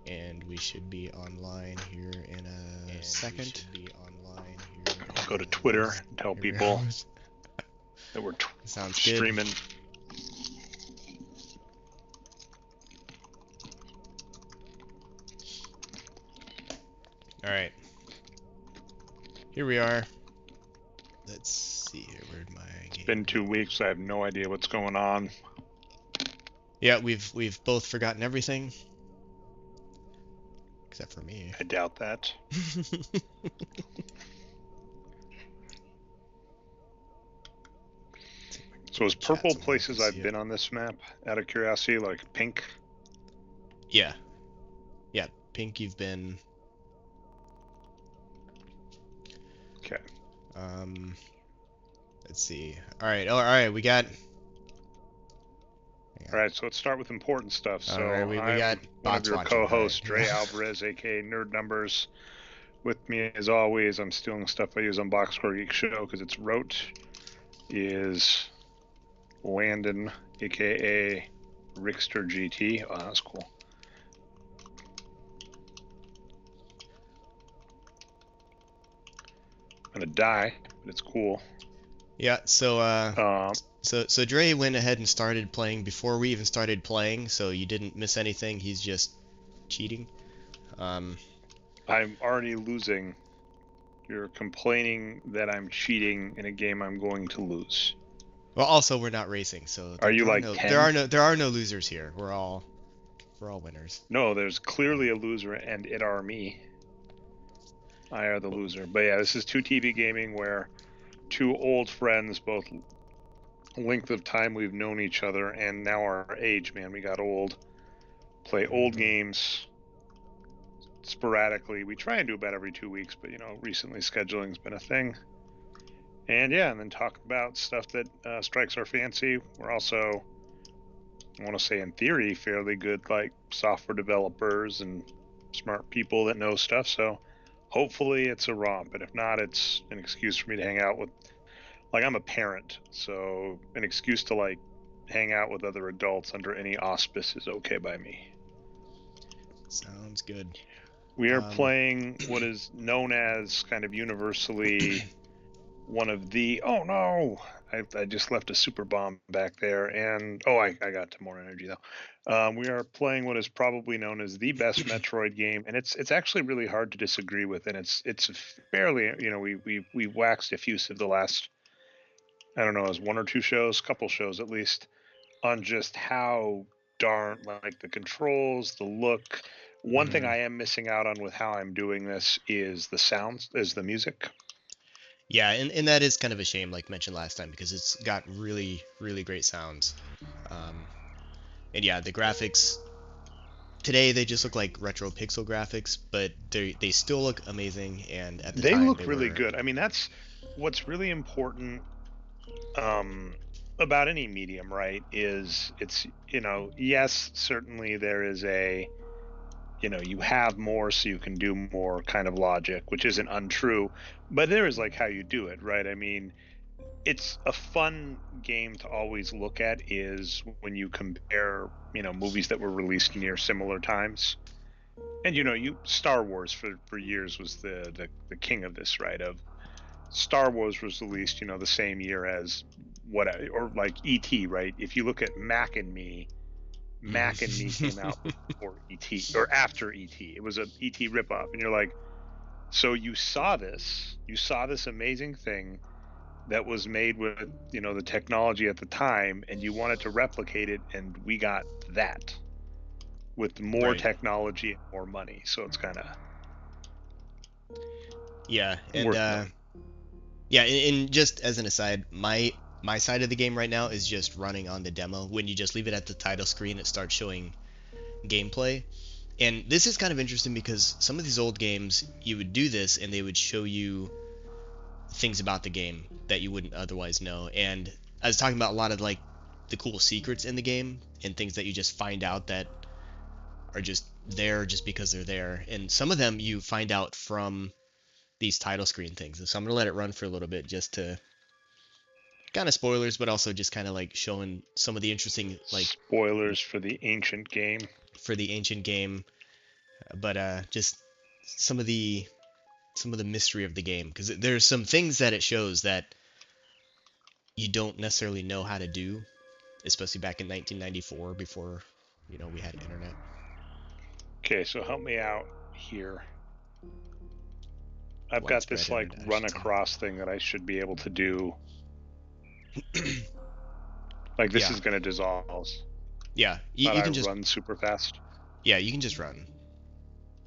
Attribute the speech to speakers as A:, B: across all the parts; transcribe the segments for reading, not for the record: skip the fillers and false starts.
A: And we should be online here in a second.
B: I'll go to Twitter and tell people that we're
A: Sounds
B: streaming.
A: good. All right. Here we are. Let's see here. Where'd my game?
B: It's been 2 weeks. I have no idea what's going on.
A: Yeah, we've both forgotten everything. Except for me.
B: I doubt that. So is purple places I've been on this map, out of curiosity, like pink?
A: Yeah. Yeah, pink you've been.
B: Okay.
A: Let's see. All right, we got.
B: All right, so let's start with important stuff. So
A: right, we got
B: one of your co-hosts, Dre Alvarez, aka Nerd Numbers. With me, as always, I'm stealing stuff I use on Box Score Geek Show because it's wrote. Is Landon, aka RixterGT. Oh, that's cool. I'm gonna die, but it's cool.
A: Yeah, so so Dre went ahead and started playing before we even started playing, so you didn't miss anything. He's just cheating.
B: I'm already losing. You're complaining that I'm cheating in a game I'm going to lose.
A: Well, also we're not racing, so
B: are you like 10?
A: There are no losers here. We're all winners.
B: No, there's clearly a loser, and it are me. I are the loser. But yeah, this is 2TV Gaming, where two old friends, both length of time we've known each other, and now our age, man, we got old, play old games sporadically. We try and do about every 2 weeks, but, you know, recently scheduling's been a thing. And yeah, and then talk about stuff that strikes our fancy. We're also, I want to say in theory, fairly good, like, software developers and smart people that know stuff, so hopefully it's a romp, but if not, it's an excuse for me to hang out with, like, I'm a parent, so an excuse to, like, hang out with other adults under any auspice is okay by me.
A: Sounds good.
B: We are playing what is known as kind of universally one of the, oh no, I just left a super bomb back there, and I got to more energy though. We are playing what is probably known as the best Metroid game, and it's actually really hard to disagree with, and it's fairly, you know, we waxed effusive the last, I don't know, as 1 or 2 shows, couple shows at least, on just how darn, like, the controls, the look. One thing I am missing out on with how I'm doing this is the sounds, is the music.
A: Yeah, and that is kind of a shame, like mentioned last time, because it's got really, really great sounds. And yeah, the graphics today, they just look like retro pixel graphics, but they still look amazing, and at the time
B: they look really good. I mean, that's what's really important about any medium, right? Is it's, you know, yes, certainly there is a, you know, you have more so you can do more kind of logic, which isn't untrue, but there is, like, how you do it, right? I mean, it's a fun game to always look at is when you compare, you know, movies that were released near similar times. And, you know, Star Wars for years was the king of this, right? Of Star Wars was released, you know, the same year as or like E.T., right? If you look at Mac and Me came out before E.T. or after E.T. It was a E.T. ripoff, and you're like, so you saw this amazing thing that was made with, you know, the technology at the time, and you wanted to replicate it, and we got that with more technology and more money. So it's kind of,
A: yeah, and yeah, and just as an aside, my side of the game right now is just running on the demo. When you just leave it at the title screen, it starts showing gameplay. And this is kind of interesting because some of these old games, you would do this and they would show you things about the game that you wouldn't otherwise know. And I was talking about a lot of, like, the cool secrets in the game and things that you just find out that are just there just because they're there. And some of them you find out from these title screen things. So I'm gonna let it run for a little bit just to kind of spoilers, but also just kind of like showing some of the interesting, like,
B: spoilers for the ancient game.
A: but just some of the mystery of the game, because there's some things that it shows that you don't necessarily know how to do, especially back in 1994 before we had internet.
B: Okay, so help me out here. I've got
A: Widespread
B: this like
A: internet, I
B: run
A: should say.
B: across thing that I should be able to do. Like this
A: Yeah,
B: is gonna dissolve.
A: yeah.
B: But
A: You
B: I
A: can just
B: run super fast.
A: yeah, you can just run.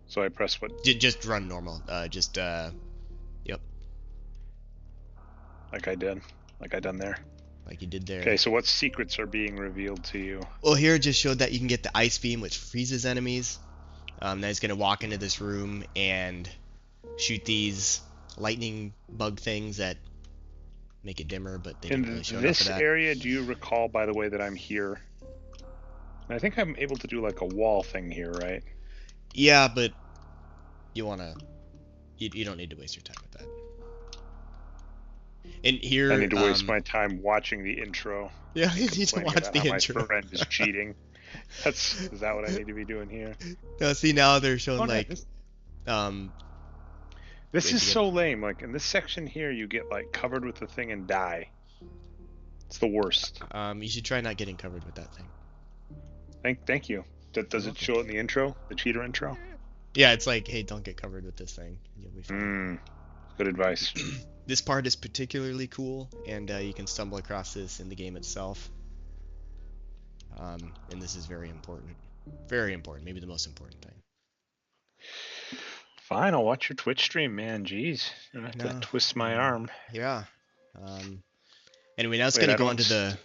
B: So I press what?
A: Just run normal. Just yep,
B: Like I did. Like I done there.
A: like you did there.
B: Okay, so what secrets are being revealed to you?
A: Well, here it just showed that you can get the ice beam, which freezes enemies. Then it's gonna walk into this room and shoot these lightning bug things that make it dimmer, but they didn't really
B: In
A: show enough of
B: this
A: that.
B: area, do you recall, by the way, that I'm here? I think I'm able to do like a wall thing here, right?
A: Yeah, but you wanna you don't need to waste your time with that. And
B: I
A: here,
B: need to waste my time watching the intro
A: yeah,
B: and
A: you need to
B: complaining
A: watch
B: about
A: the
B: how my
A: intro.
B: friend is cheating. Is that what I need to be doing here?
A: No, see now they're
B: Oh
A: showing
B: no,
A: like um
B: this
A: if
B: is
A: you get
B: so lame. Like in this section here, you get like covered with the thing and die. It's the worst.
A: you should try not getting covered with that thing.
B: Thank you.
A: You're
B: Does it
A: welcome.
B: show it in the intro, the cheater intro?
A: Yeah, it's like, hey, don't get covered with this thing. You'll be fine.
B: Good advice.
A: This part is particularly cool, and you can stumble across this in the game itself. And this is very important. Very important, maybe the most important thing.
B: Fine, I'll watch your Twitch stream, man. Jeez, you don't have to
A: No,
B: twist my arm.
A: yeah. Anyway, now it's
B: Wait,
A: gonna
B: I
A: go
B: don't.
A: onto the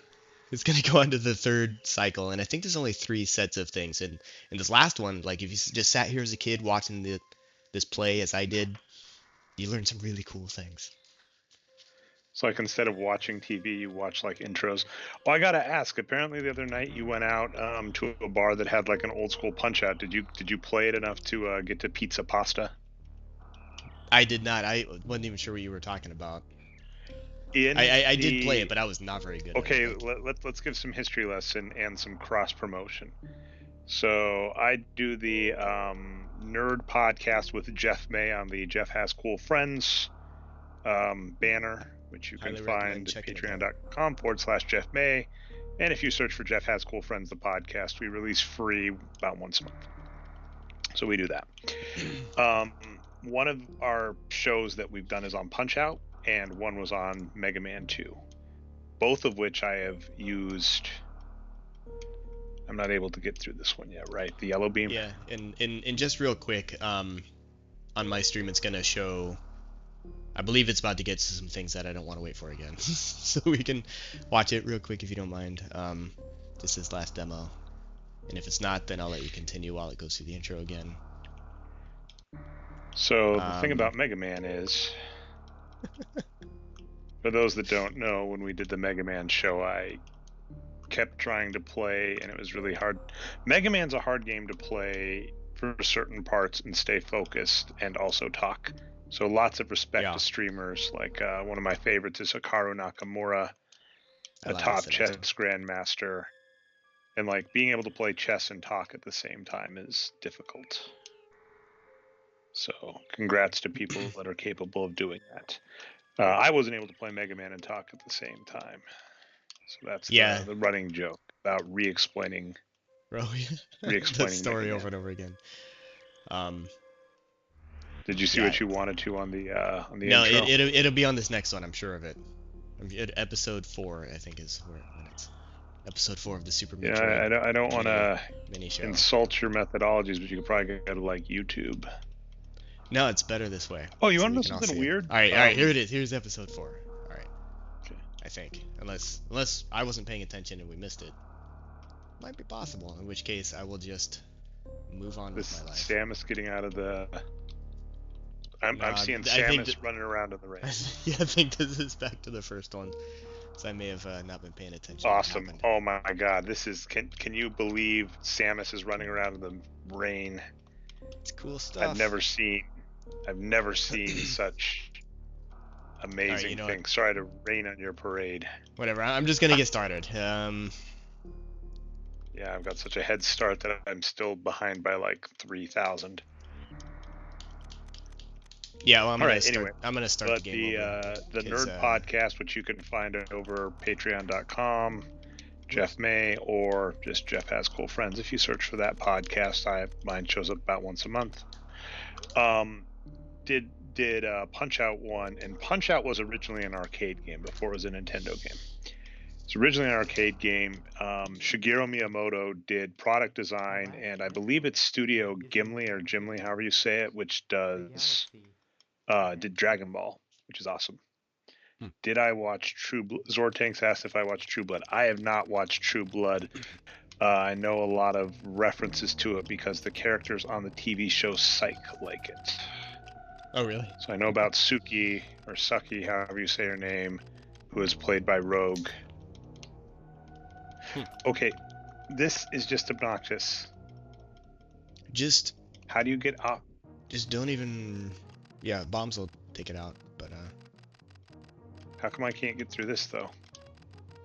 A: it's gonna go onto the third cycle, and I think there's only 3 sets of things. And in this last one, like if you just sat here as a kid watching this play as I did, you learn some really cool things.
B: So like instead of watching TV, you watch like intros. Well, I gotta ask. Apparently, the other night you went out to a bar that had like an old school Punch Out. Did you play it enough to get to Pizza Pasta?
A: I did not. I wasn't even sure what you were talking about.
B: In
A: I did play it,
B: the
A: but I was not very good at it.
B: Okay,
A: Like,
B: let's give some history lesson and some cross promotion. So I do the nerd podcast with Jeff May on the Jeff Has Cool Friends banner, which you can
A: highly recommend
B: find at
A: checking it out.
B: patreon.com/Jeff May. And if you search for Jeff Has Cool Friends, the podcast, we release free about once a month. So we do that. One of our shows that we've done is on Punch Out, and one was on Mega Man 2. Both of which I have used. I'm not able to get through this one yet, right? The yellow beam?
A: Yeah, and just real quick, on my stream it's gonna show. I believe it's about to get to some things that I don't want to wait for again, so we can watch it real quick if you don't mind. This is last demo, and if it's not, then I'll let you continue while it goes through the intro again.
B: So the thing about Mega Man is, for those that don't know, when we did the Mega Man show, I kept trying to play, and it was really hard. Mega Man's a hard game to play for certain parts and stay focused and also talk. So lots of respect to streamers. Like one of my favorites is Hikaru Nakamura, a top chess grandmaster. And like being able to play chess and talk at the same time is difficult. So congrats to people that are capable of doing that. I wasn't able to play Mega Man and talk at the same time. So that's the running joke about re-explaining
A: the story over and over again.
B: Did you see what you wanted to on the
A: no,
B: intro?
A: it'll be on this next one, I'm sure of it. Episode 4, I think, is when it's episode 4 of the Super Metroid.
B: Yeah, I don't want to
A: mini-show.
B: insult your methodologies, but you could probably go to like YouTube.
A: No, it's better this way.
B: Oh, you want to know something weird?
A: All right, here it is. Here's episode 4. All right. Okay. I think, unless I wasn't paying attention and we missed it, might be possible. In which case, I will just move on with my life.
B: Samus getting out of the. I'm seeing Samus running around in the rain.
A: Yeah, I think this is back to the first one. So I may have not been paying attention.
B: Awesome! Oh my God, this is. Can you believe Samus is running around in the rain?
A: It's cool stuff.
B: I've never seen such amazing things. Sorry to rain on your parade.
A: Whatever. I'm just gonna get started.
B: Yeah, I've got such a head start that I'm still behind by like 3,000.
A: Yeah, well,
B: All right. Anyway,
A: I'm gonna start the
B: but
A: game over,
B: the
A: cause
B: Nerd Podcast, which you can find over Patreon.com, Jeff May, or just Jeff Has Cool Friends. If you search for that podcast, mine shows up about once a month. Did Punch Out one, and Punch Out was originally an arcade game before it was a Nintendo game. It's originally an arcade game. Shigeru Miyamoto did product design, and I believe it's Studio Gimli or Gimli, however you say it, which did Dragon Ball, which is awesome.
A: Hmm.
B: Did I watch True Blood? Zortanks asked if I watched True Blood. I have not watched True Blood. I know a lot of references to it because the characters on the TV show Psych like it.
A: Oh, really?
B: So I know about Suki, or Suki, however you say her name, who is played by Rogue. Okay, this is just obnoxious.
A: Just
B: How do you get up?
A: Just don't even. Yeah, bombs will take it out, but
B: How come I can't get through this though?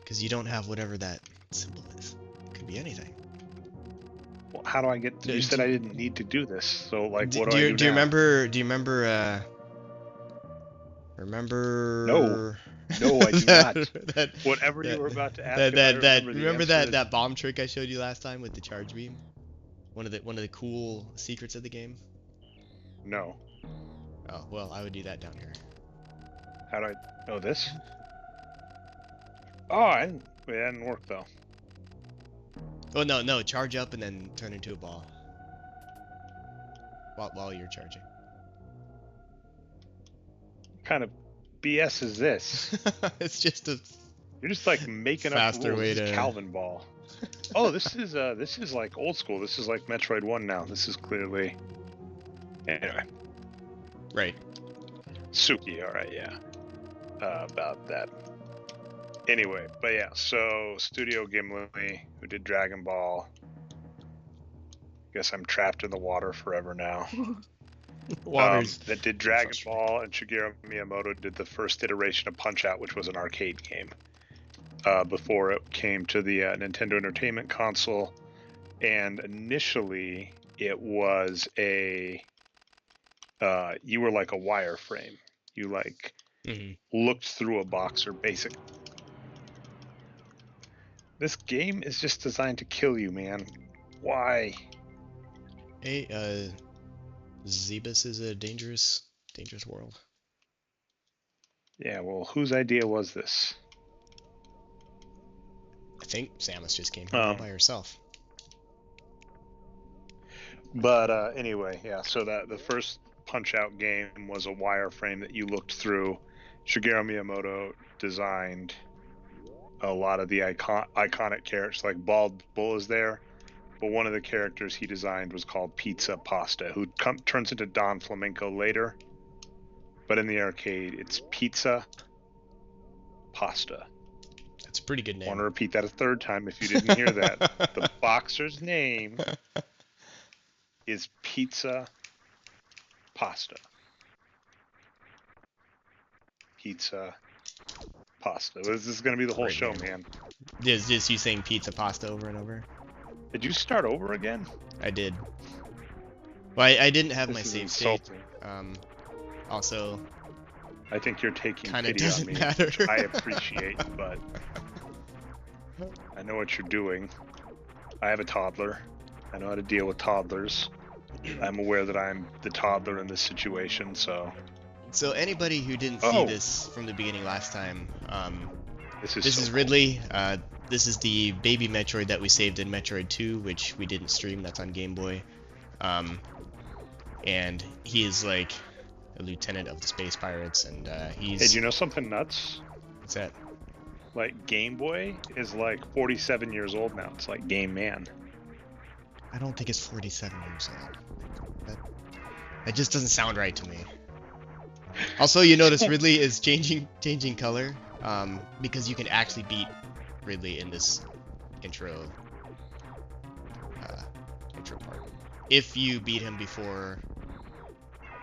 A: because you don't have whatever that symbol is. It could be anything.
B: Well, how do I get? You said I didn't need to do this, so like, what do I do
A: Do you
B: now?
A: remember? Do you remember? Remember?
B: No, I do not. Whatever you were about to ask.
A: Remember that bomb trick I showed you last time with the charge beam? One of the cool secrets of the game.
B: No.
A: Oh well, I would do that down here.
B: How do I? Oh, this. Oh, it didn't work though.
A: Oh no, charge up and then turn into a ball. While you're charging.
B: What kind of BS is this?
A: It's just a
B: You're just like making up
A: faster
B: rules.
A: way
B: This is
A: to
B: Calvin Ball. Oh, this is like old school. This is like Metroid 1 now. This is clearly. Anyway.
A: Right.
B: Suki, alright, yeah. About that. Anyway, but yeah, so Studio Gimli, who did Dragon Ball. Guess I'm trapped in the water forever now.
A: Waters.
B: That did Dragon Ball, and Shigeru Miyamoto did the first iteration of Punch Out, which was an arcade game. Before it came to the Nintendo Entertainment Console. And initially, it was you were like a wireframe. You like looked through a boxer, basically. This game is just designed to kill you, man. Why?
A: Hey, Zebus is a dangerous world.
B: Yeah, well, whose idea was this?
A: I think Samus just came here by herself.
B: But anyway, yeah, so that the first Punch-Out game was a wireframe that you looked through. Shigeru Miyamoto designed a lot of the iconic characters, like Bald Bull is there, but one of the characters he designed was called Pizza Pasta, who turns into Don Flamenco later. But in the arcade, it's Pizza Pasta.
A: That's a pretty good name.
B: I want to repeat that a third time if you didn't hear that. The boxer's name is Pizza Pasta. Pizza Pasta. This is going to be the whole show, man.
A: Just you saying pizza pasta over and over?
B: Did you start over again?
A: I did. Well, I didn't have my save
B: insulting.
A: state. Also,
B: I think you're taking
A: kinda
B: pity on
A: doesn't
B: me,
A: matter.
B: which I appreciate, but I know what you're doing. I have a toddler. I know how to deal with toddlers. I'm aware that I'm the toddler in this situation, so...
A: So anybody who didn't see this from the beginning last time, this is Ridley. This is the baby Metroid that we saved in Metroid 2, which we didn't stream. That's on Game Boy. And he is like a lieutenant of the Space Pirates, and he's...
B: Hey, do you know something nuts?
A: What's that?
B: Like, Game Boy is like 47 years old now. It's like Game Man.
A: I don't think it's 47 years old. That just doesn't sound right to me. Also, you notice Ridley is changing color, because you can actually beat Ridley in this intro part. If you beat him before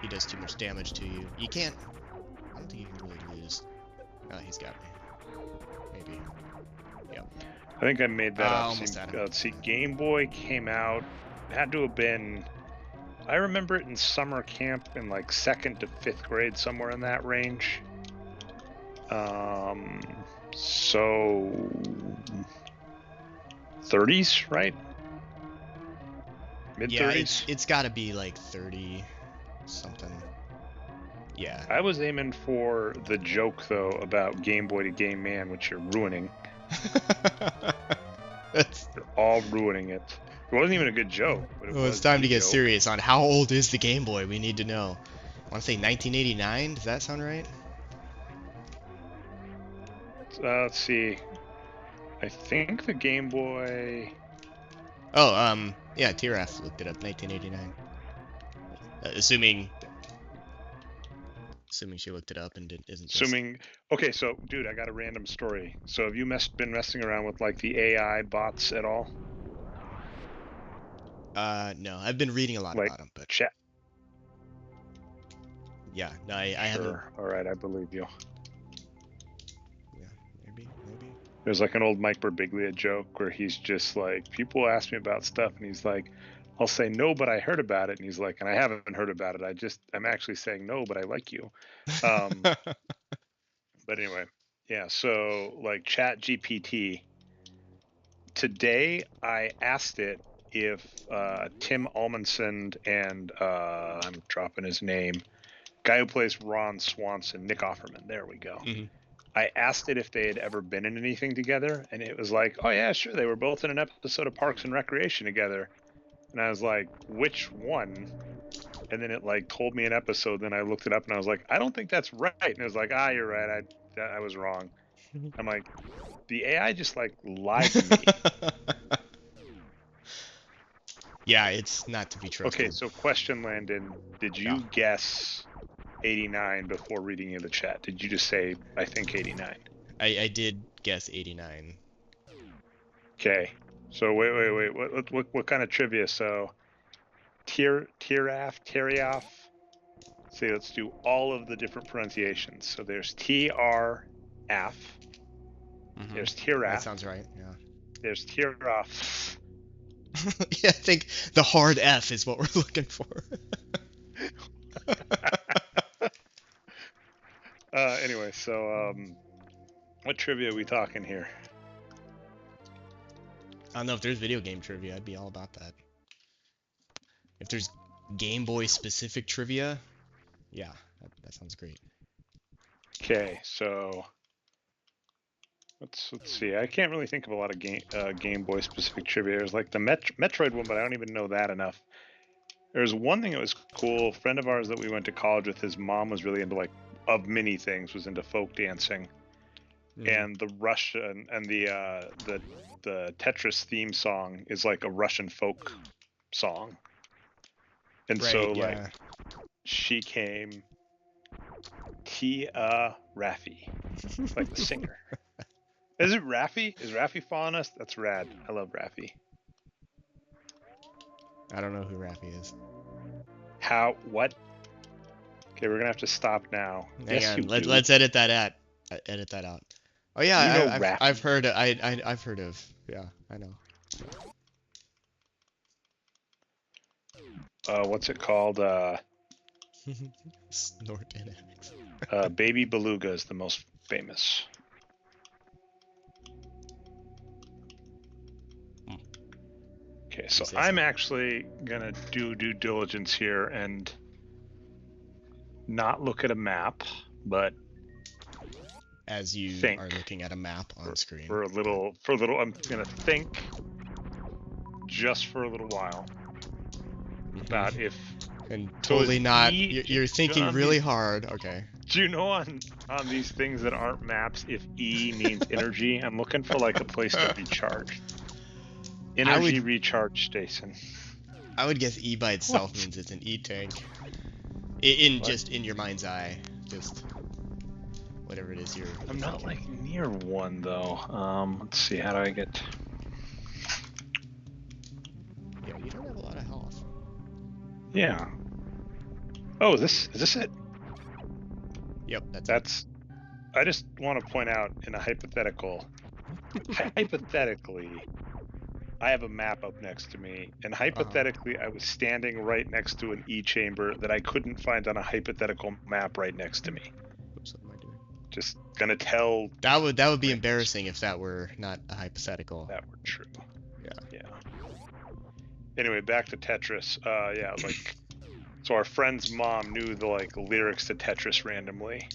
A: he does too much damage to you, you can't. I don't think you can really lose. He's got me. Maybe. Yeah.
B: I think I made that up.
A: Almost had him.
B: Let's see. Game Boy came out. Had to have been. I remember it in summer camp in like 2nd to 5th grade, somewhere in that range. So 30s, right? Mid 30s.
A: Yeah, it's got to be like 30 something. Yeah.
B: I was aiming for the joke though about Game Boy to Game Man, which you're ruining. You're all ruining it. It wasn't even a good joke. But
A: well, it's time to get serious on how old is the Game Boy. We need to know. I want to say 1989. Does that sound right?
B: Let's see. I think the Game Boy.
A: Oh, yeah, Tiraf looked it up. 1989. Assuming she looked it up and isn't just...
B: Assuming. Okay, so dude, I got a random story. So have you been messing around with like the AI bots at all?
A: No, I've been reading a lot
B: like
A: about them, but
B: chat.
A: Yeah, no, I haven't.
B: Sure. All right, I believe you.
A: Yeah, maybe.
B: There's like an old Mike Birbiglia joke where he's just like, people ask me about stuff, and he's like, I'll say no, but I heard about it, and he's like, and I haven't heard about it. I'm actually saying no, but I like you. But anyway, yeah. So like Chat GPT. Today I asked it if Tim Almonson and I'm dropping his name, guy who plays Ron Swanson, Nick Offerman. There we go.
A: Mhm.
B: I asked it if they had ever been in anything together, and it was like, oh yeah, sure, they were both in an episode of Parks and Recreation together. And I was like, which one? And then it like told me an episode. Then I looked it up, and I was like, I don't think that's right. And it was like, you're right. I was wrong. I'm like, the AI just like lied to me.
A: Yeah, it's not to be trusted.
B: Okay, so question, Landon, did you guess 89 before reading in the chat? Did you just say, I think 89?
A: I did guess 89.
B: Okay, so wait. What kind of trivia? So, Terioff. See, let's do all of the different pronunciations. So there's TRF. There's Tiraf.
A: That sounds right, yeah.
B: There's Tiroff.
A: Yeah, I think the hard F is what we're looking for.
B: Anyway, so what trivia are we talking here?
A: I don't know if there's video game trivia. I'd be all about that. If there's Game Boy specific trivia, yeah, that sounds great.
B: Okay, so let's see. I can't really think of a lot of Game Boy specific trivia. There's like the Metroid one, but I don't even know that enough. There's one thing that was cool. A friend of ours that we went to college with, his mom was really into, like, of many things, was into folk dancing. And the Russian and the Tetris theme song is like a Russian folk song. And
A: right,
B: so
A: yeah.
B: like she came Tia Raffi, like the singer. Is it Raffi? Is Raffi following us? That's rad. I love Raffi.
A: I don't know who Raffi is.
B: What? Okay, we're gonna have to stop now.
A: Hang on. Let's edit that out. Edit that out. Oh yeah,
B: you know
A: I've heard. I've heard of. Yeah, I know.
B: What's it called?
A: Snort dynamics.
B: Baby Beluga is the most famous. Okay, so I'm actually gonna do due diligence here and not look at a map, but
A: as you are looking at a map on screen
B: for a little. I'm gonna think just for a little while about if.
A: And totally not. You're thinking really hard. Okay.
B: Do you know on these things that aren't maps, if E means energy? I'm looking for like a place to recharge. Energy recharge station.
A: I would guess E by itself means it's an E tank. Just in your mind's eye, just whatever it is you're.
B: I'm not like near one though. Let's see. How do I get?
A: Yeah, you don't have a lot of health.
B: Yeah. Oh, is this it?
A: Yep,
B: that's. I just want to point out in a hypothetical, hypothetically, I have a map up next to me, and
A: Uh-huh.
B: hypothetically, I was standing right next to an E-chamber that I couldn't find on a hypothetical map right next to me.
A: Oops, what am I doing?
B: Just gonna tell
A: That would be
B: randoms
A: embarrassing if that were not a hypothetical.
B: that were true.
A: Yeah.
B: Yeah. Anyway, back to Tetris. Yeah, like, so our friend's mom knew the like lyrics to Tetris randomly.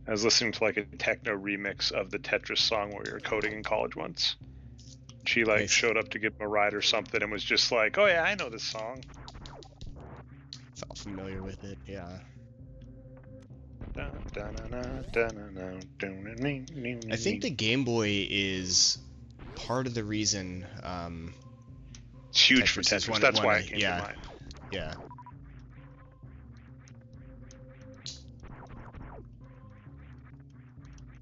B: I was listening to like a techno remix of the Tetris song where we were coding in college once. She like
A: Nice.
B: showed up to give him a ride or something and was just like, "Oh yeah, I know this song."
A: It's all familiar with it. Yeah. I think the Game Boy is part of the reason
B: It's huge for
A: Tetris is
B: Tetris.
A: one
B: That's
A: one
B: why
A: of
B: it came to
A: yeah,
B: mind.
A: yeah.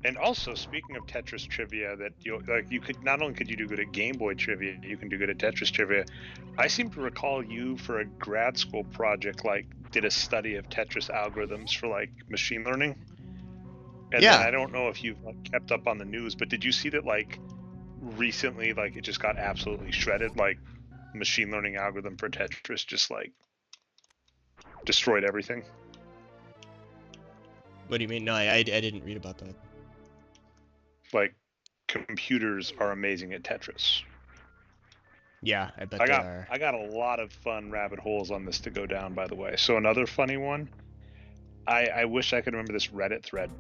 B: And also, speaking of Tetris trivia, that you could not only could you do good at Game Boy trivia, you can do good at Tetris trivia. I seem to recall you for a grad school project like did a study of Tetris algorithms for like machine learning. And then
A: Yeah.
B: I don't know if you've like kept up on the news, but did you see that like recently like it just got absolutely shredded? Like machine learning algorithm for Tetris just like destroyed everything.
A: What do you mean? No, I didn't read about that.
B: Like computers are amazing at Tetris.
A: Yeah, I bet
B: I
A: they
B: got
A: are.
B: I got a lot of fun rabbit holes on this to go down, by the way. So another funny one. I wish I could remember this Reddit thread.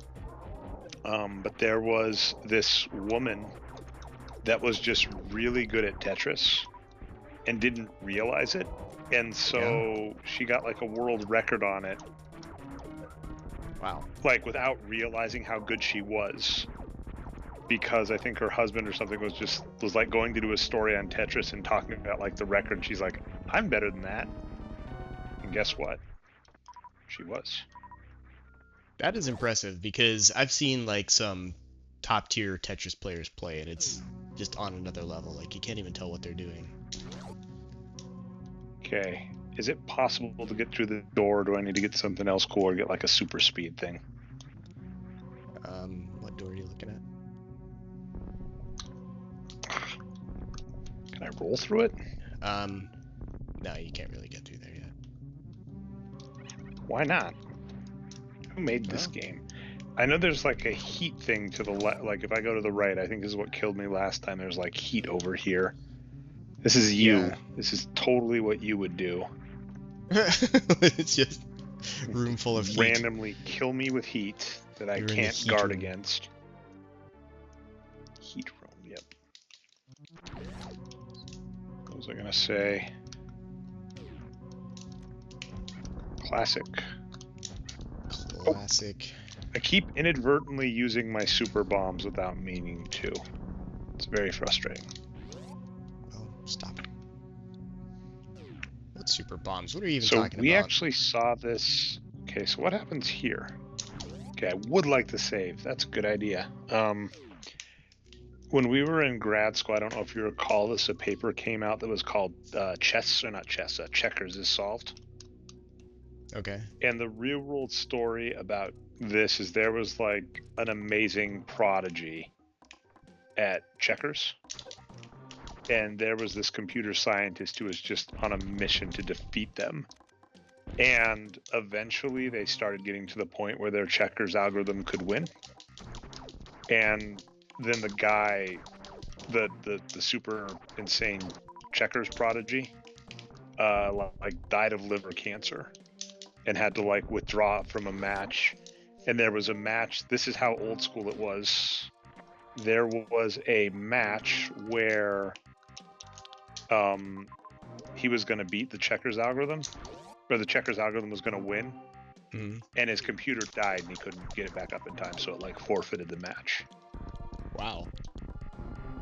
B: But there was this woman that was just really good at Tetris and didn't realize it. And
A: Yeah.
B: so she got like a world record on it,
A: Wow.
B: like without realizing how good she was. Because I think her husband or something was like going to do a story on Tetris and talking about like the record. And she's like, I'm better than that. And guess what? She was.
A: That is impressive because I've seen like some top tier Tetris players play and it's just on another level. Like you can't even tell what they're doing.
B: Okay. Is it possible to get through the door? Or do I need to get something else cool or get like a super speed thing?
A: What door are you looking at?
B: Can I roll through it?
A: Um, no, you can't really get through there yet.
B: Why not? Who made this
A: Well,
B: game? I know there's like a heat thing to the left. Like if I go to the right, I think this is what killed me last time. There's like heat over here. This is you.
A: yeah.
B: This is totally what you would do.
A: It's just room full of heat.
B: Randomly kill me with heat that I
A: You're in the
B: can't
A: heat
B: guard
A: room.
B: against. Heat room, yep. What was I gonna say? Classic.
A: Classic.
B: I keep inadvertently using my super bombs without meaning to. It's very frustrating.
A: Oh, stop. What super bombs? What are you even
B: So
A: talking
B: we
A: about?
B: actually saw this. Okay, so what happens here? Okay, I would like to save. That's a good idea. When we were in grad school, I don't know if you recall this, a paper came out that was called Checkers is Solved.
A: Okay.
B: And the real world story about this is there was like an amazing prodigy at checkers. And there was this computer scientist who was just on a mission to defeat them. And eventually they started getting to the point where their checkers algorithm could win. And then the guy, the super insane checkers prodigy, like died of liver cancer and had to like withdraw from a match. And there was a match. This is how old school it was. There was a match where he was going to beat the checkers algorithm, or the checkers algorithm was going to win, and his computer died and he couldn't get it back up in time, so it like forfeited the match.
A: Wow.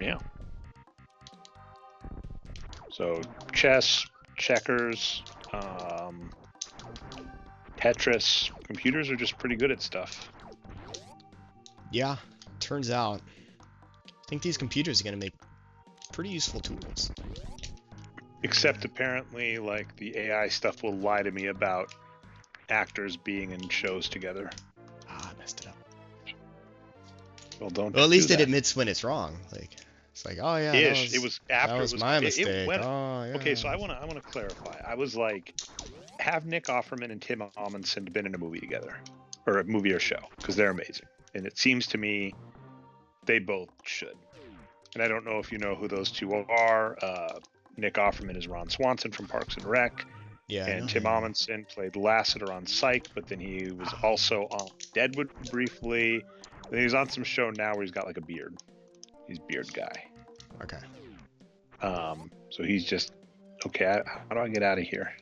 B: Yeah. So chess, checkers, Tetris, computers are just pretty good at stuff.
A: Yeah, turns out. I think these computers are going to make pretty useful tools.
B: Except apparently, like, the AI stuff will lie to me about actors being in shows together.
A: Ah, I messed it up.
B: Well, don't
A: Well, at
B: do
A: least it
B: that.
A: admits when it's wrong. Like, it's like, oh yeah,
B: Ish. It was
A: that
B: after it
A: was
B: was.
A: my
B: It
A: mistake.
B: went.
A: Oh
B: Okay,
A: yeah.
B: so I wanna clarify. I was like, have Nick Offerman and Tim Amundsen been in a movie together, or a movie or show, because they're amazing. And it seems to me they both should. And I don't know if you know who those two are. Nick Offerman is Ron Swanson from Parks and Rec,
A: Yeah, I know
B: and Tim
A: him.
B: Amundsen played Lassiter on Psych, but then he was
A: Oh,
B: also on Deadwood briefly. Then he's on some show now where he's got like a beard. He's beard guy.
A: okay.
B: So he's just okay. How do I get out of here?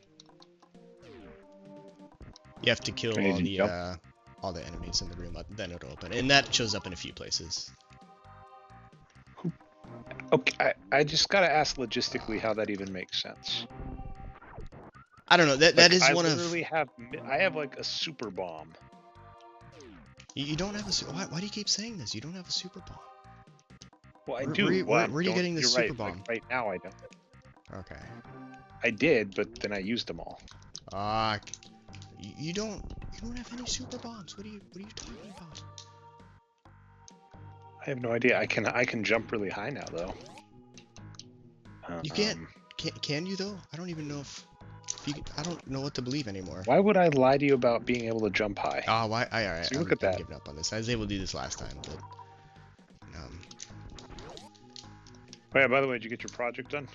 A: You have to kill
B: I need to jump.
A: all the enemies in the room, then it'll open, and that shows up in a few places.
B: Okay, I just gotta ask logistically how that even makes sense.
A: I don't know. That
B: Like,
A: is
B: I
A: one of.
B: literally have like a super bomb.
A: You don't have a. Why do you keep saying this? You don't have a super bomb.
B: Well, I
A: Where,
B: do.
A: where, you-
B: Well,
A: where, where are you getting this
B: you're
A: super
B: right.
A: bomb?
B: Like, right now, I don't.
A: Okay.
B: I did, but then I used them all.
A: Ah, you don't have any super bombs. What are you talking about?
B: I have no idea. I can jump really high now though.
A: You can't. Can you though? I don't even know if you. I don't know what to believe anymore.
B: Why would I lie to you about being able to jump high?
A: Oh, why? All right.
B: See, look at that.
A: I'm giving up on this. I was able to do this last time, but.
B: Oh yeah. By the way, did you get your project done?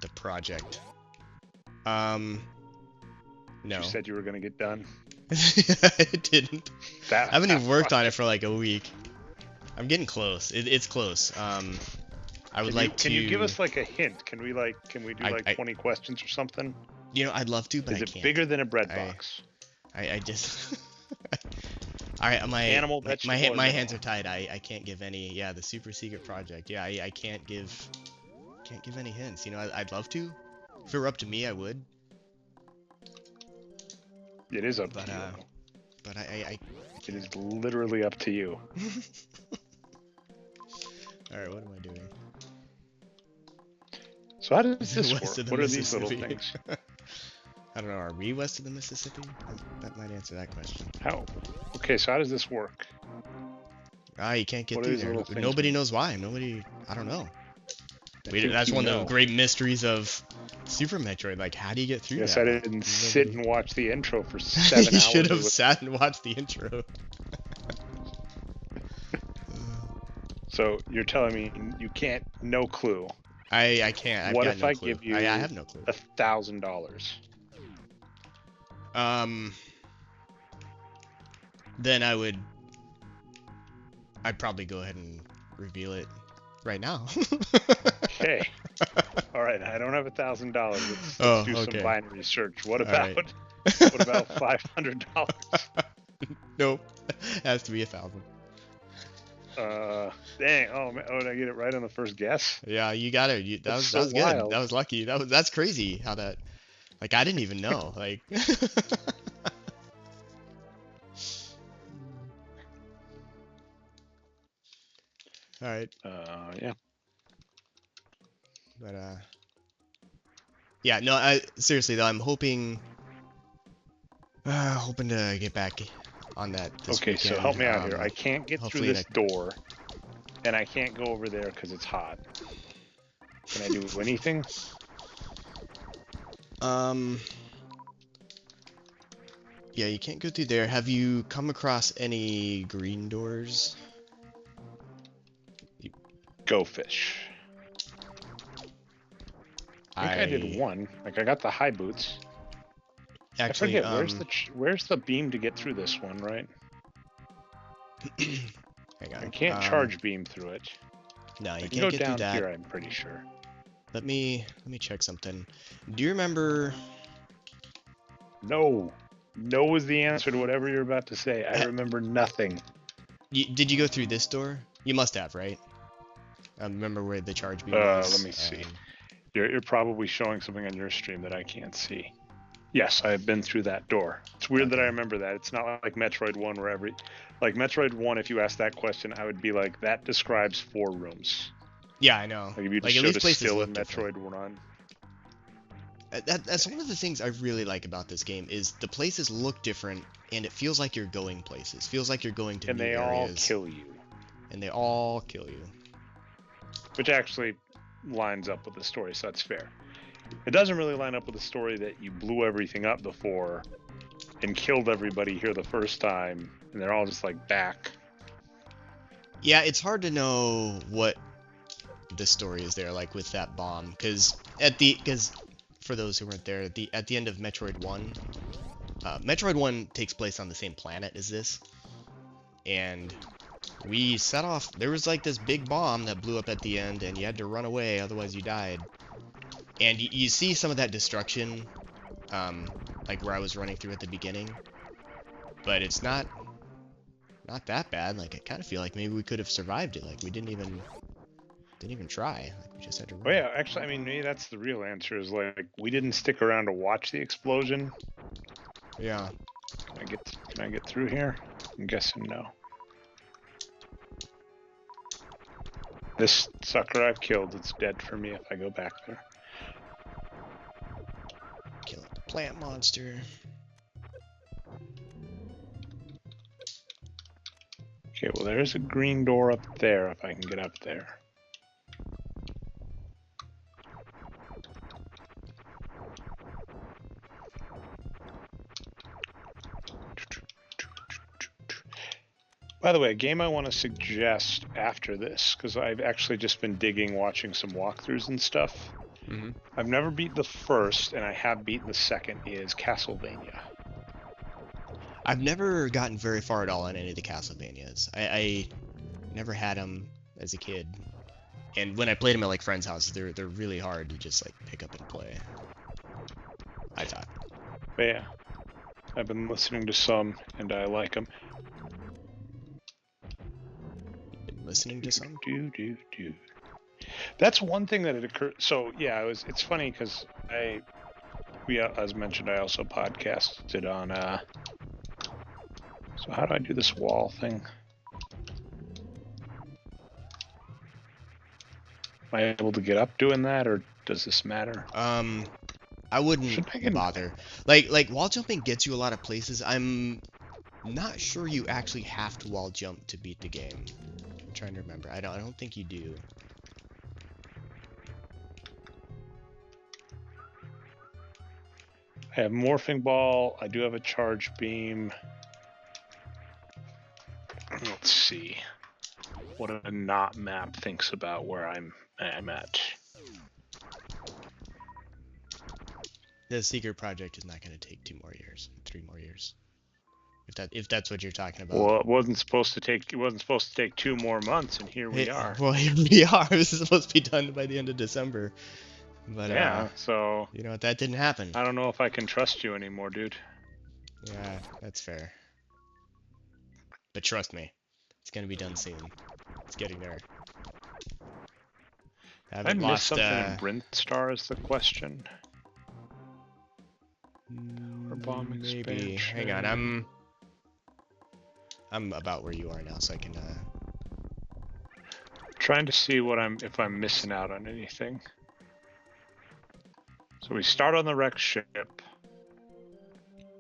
A: The project. No.
B: You said you were gonna get done.
A: I didn't.
B: That
A: I haven't even worked on it for like a week. I'm getting close. It's close. I would like to.
B: Can you give us like a hint? Can we do like 20 questions or something?
A: You know, I'd love to, but
B: Is
A: I
B: it
A: can't.
B: bigger than a bread box?
A: I just. All right,
B: Animal, vegetable,
A: my hands are tied. I can't give any. Yeah, the super secret project. Yeah, I can't give any hints. You know, I'd love to. If it were up to me, I would.
B: It is up to you.
A: But I
B: It is literally up to you.
A: All right, what am I doing?
B: So how does this
A: West
B: work?
A: of the
B: What are these little
A: Mississippi.
B: things?
A: I don't know. Are we west of the Mississippi? That might answer that question.
B: How? Okay, so how does this work?
A: Ah, you can't get
B: What are
A: through
B: these
A: there.
B: little things?
A: Nobody knows why. Nobody. I don't know.
B: I think
A: That's
B: you
A: one of
B: know.
A: the great mysteries of Super Metroid. Like, how do you get through
B: Yes,
A: that?
B: I didn't sit and watch the intro for 7 hours.
A: You should have
B: It was-
A: sat and watched the intro.
B: So you're telling me you can't? No clue.
A: I can't. I've
B: What
A: got
B: if
A: no
B: I
A: clue.
B: give you
A: I have no clue.
B: $1,000?
A: Then I'd probably go ahead and reveal it right now.
B: Okay. All right. I don't have $1,000. Let's do
A: okay.
B: some binary search. What
A: All
B: about
A: right.
B: what about $500?
A: Nope. It has to be 1,000.
B: Dang. Oh man. Oh, did I get it right on the first guess?
A: Yeah, you got it. That was good.
B: Wild.
A: That was lucky. That's crazy how that. Like, I didn't even know. Like. All right.
B: Yeah.
A: But yeah. No. Seriously though, I'm hoping to get back on that this
B: Okay.
A: weekend.
B: So help me out here. I can't get through
A: hopefully
B: this door, and I can't go over there because it's hot. Can I do anything?
A: Yeah, you can't go through there. Have you come across any green doors?
B: Go fish. I think I did one. Like I got the high boots.
A: Actually,
B: I forget where's the beam to get through this one, right?
A: hang on.
B: I can't charge beam through it.
A: No, you
B: I can
A: can't
B: go
A: get
B: down
A: through that.
B: here, I'm pretty sure.
A: Let me check something. Do you remember?
B: No. No is the answer to whatever you're about to say. I remember nothing.
A: Did you go through this door? You must have, right? Remember where the charge beam was?
B: Let me see. You're probably showing something on your stream that I can't see. Yes, I have been through that door. It's weird that I remember that. It's not like Metroid 1 where like Metroid 1, if you asked that question, I would be like, that describes 4 rooms.
A: Yeah, I know.
B: Like if you just
A: at
B: showed
A: least
B: a
A: places
B: still
A: look
B: in
A: different.
B: Metroid 1.
A: That's one of the things I really like about this game is the places look different, and it feels like you're going places. Feels like you're going to
B: And
A: new
B: they all
A: areas,
B: kill you,
A: and they all kill you.
B: which actually lines up with the story, so that's fair. It doesn't really line up with the story that you blew everything up before and killed everybody here the first time, and they're all just like back.
A: Yeah, it's hard to know what the story is there, like with that bomb, because for those who weren't there, at the end of Metroid 1, Metroid 1 takes place on the same planet as this, and we set off. There was like this big bomb that blew up at the end, and you had to run away, otherwise you died. And you see some of that destruction, like where I was running through at the beginning, but it's not that bad. Like I kind of feel like maybe we could have survived it. Like we didn't even try. Like we just had to
B: Oh
A: run.
B: yeah, actually, I mean, maybe that's the real answer. Is like we didn't stick around to watch the explosion.
A: Yeah.
B: Can I get through here? I'm guessing no. This sucker I've killed, it's dead for me if I go back there.
A: Killing the plant monster.
B: Okay, well there's a green door up there if I can get up there. By the way, a game I want to suggest after this, because I've actually just been digging watching some walkthroughs and stuff.
A: Mm-hmm.
B: I've never beat the first, and I have beaten the second, is Castlevania.
A: I've never gotten very far at all in any of the Castlevanias. I never had them as a kid, and when I played them at like friends' houses, they're really hard to just like pick up and play. I thought.
B: But yeah, I've been listening to some, and I like them.
A: Been listening to some.
B: That's one thing that it occurred. So yeah, it's funny because as mentioned, I also podcasted on. So how do I do this wall thing? Am I able to get up doing that, or does this matter?
A: I wouldn't
B: Shouldn't I get?
A: bother. Like wall jumping gets you a lot of places. I'm not sure you actually have to wall jump to beat the game. I'm trying to remember. I don't think you do.
B: I have morphing ball. I do have a charge beam. Let's see what a not map thinks about where I'm at.
A: The secret project is not going to take 3 more years. If that's what you're talking about.
B: Well, it wasn't supposed to take 2 more months, and here we are.
A: Well, here we are. This is supposed to be done by the end of December. But
B: yeah, so
A: you know what? That didn't happen.
B: I don't know if I can trust you anymore, dude.
A: Yeah, that's fair. But trust me, it's gonna be done soon. It's getting there.
B: I missed something in Brinthstar is the question. Or bomb
A: maybe.
B: expansion.
A: Hang on, I'm about where you are now, so I can.
B: Trying to see if I'm missing out on anything. So we start on the wreck ship.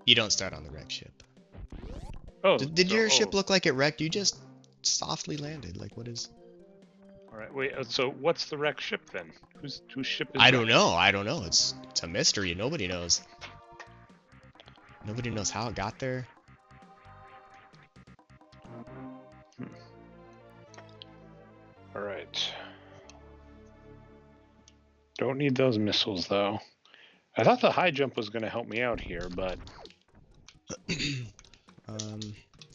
A: You don't start on the wreck ship.
B: Oh,
A: did your ship look like it wrecked? You just softly landed. Like what is?
B: All right, wait. So what's the wreck ship then? Whose ship is?
A: I don't know. It's a mystery. Nobody knows. Nobody knows how it got there.
B: All right. Don't need those missiles though. I thought the high jump was going to help me out here, but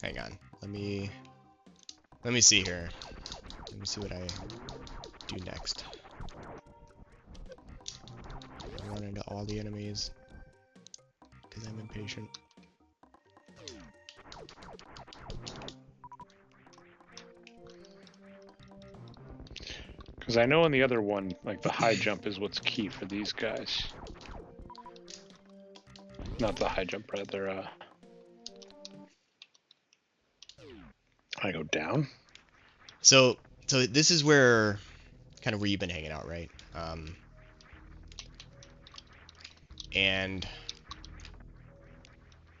A: hang on. Let me see here. Let me see what I do next. I run into all the enemies because I'm impatient.
B: because I know in the other one, like the high jump is what's key for these guys. Not the high jump, rather. I go down.
A: So this is where you've been hanging out, right? And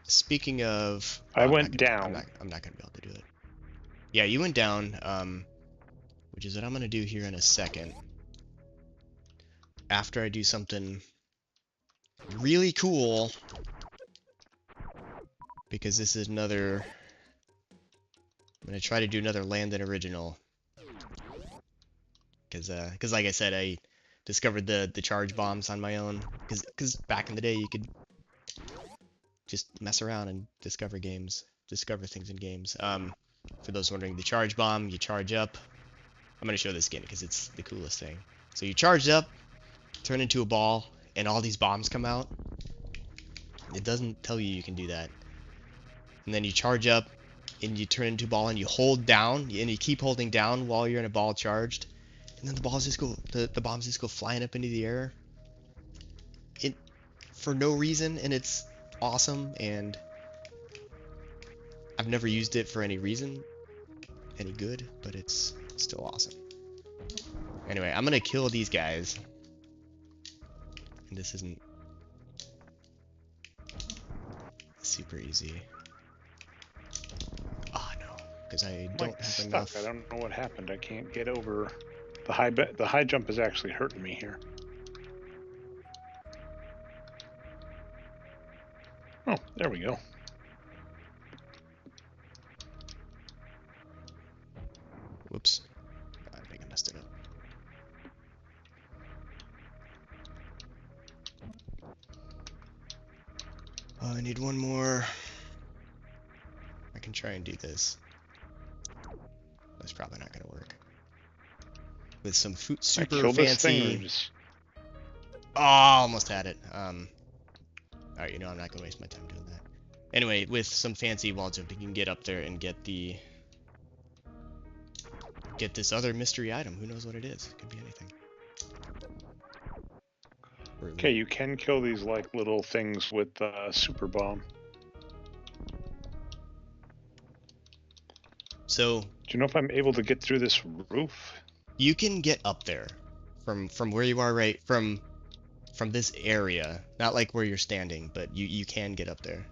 A: Speaking of,
B: I
A: well,
B: went down.
A: I'm not gonna be able to do it. Yeah, you went down, which is what I'm gonna do here in a second. After I do something really cool, because this is another. I'm gonna try to do another land than original. Because like I said, I discovered the charge bombs on my own. Because back in the day, you could just mess around and discover things in games. For those wondering, the charge bomb, you charge up. I'm gonna show this again because it's the coolest thing. So you charge up, turn into a ball, and all these bombs come out. It doesn't tell you can do that. And then you charge up, and you turn into a ball, and you hold down, and you keep holding down while you're in a ball charged. And then the bombs just go flying up into the air. It for no reason, and it's awesome. And I've never used it for any reason, any good, but it's still awesome. Anyway, I'm gonna kill these guys. And this isn't super easy. Oh no, because I don't have
B: stuck.
A: enough.
B: I don't know what happened. I can't get over the high jump is actually hurting me here. Oh, there we go.
A: Whoops. I think I messed it up. I need one more. I can try and do this. That's probably not gonna work. With some super fancy. Oh, almost had it. Alright, you know, I'm not gonna waste my time doing that. Anyway, with some fancy wall jumping, you can get up there and get this other mystery item. Who knows what it is? It could be anything.
B: Okay, you can kill these like little things with super bomb.
A: So,
B: do you know if I'm able to get through this roof?
A: You can get up there from where you are, right? From this area, not like where you're standing, but you can get up there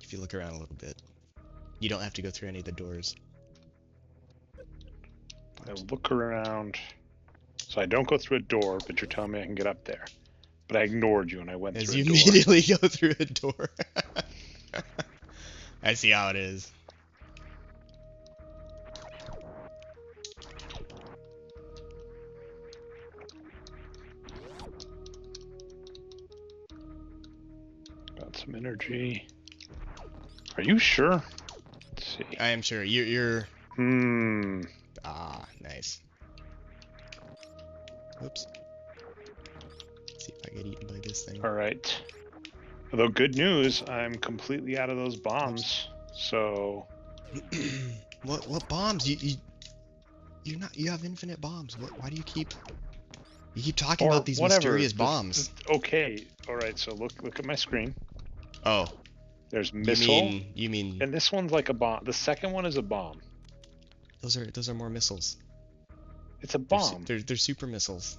A: if you look around a little bit. You don't have to go through any of the doors.
B: I look around, so I don't go through a door, but you're telling me I can get up there. But I ignored you and I went through a door.
A: As you immediately go through a door. I see how it is.
B: Got some energy. Are you sure? Let's see.
A: I am sure. You're. Ah, nice. Oops. Let's see if I get eaten by this thing.
B: All right. Although good news, I'm completely out of those bombs. Oops. So.
A: What bombs? You're not. You have infinite bombs. Why do you keep? You keep talking about these mysterious bombs.
B: Okay. All right. So look at my screen.
A: Oh.
B: There's missile.
A: You mean?
B: And this one's like a bomb. The second one is a bomb.
A: Those are more missiles.
B: It's a bomb.
A: They're super missiles.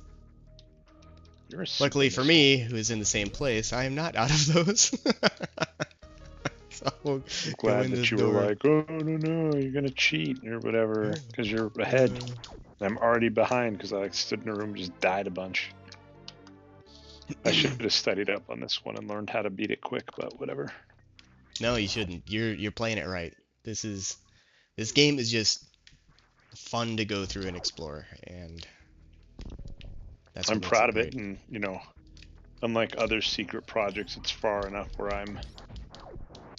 B: You're a super
A: Luckily
B: missile.
A: for me, who is in the same place, I am not out of those. So
B: I'm glad that you were like, oh no, you're gonna cheat or whatever, because you're ahead. I'm already behind because I like stood in a room and just died a bunch. I should have studied up on this one and learned how to beat it quick, but whatever.
A: No, you shouldn't. You're playing it right. This game is just fun to go through and explore, and that's
B: I'm proud of it. And you know, unlike other secret projects, it's far enough where I'm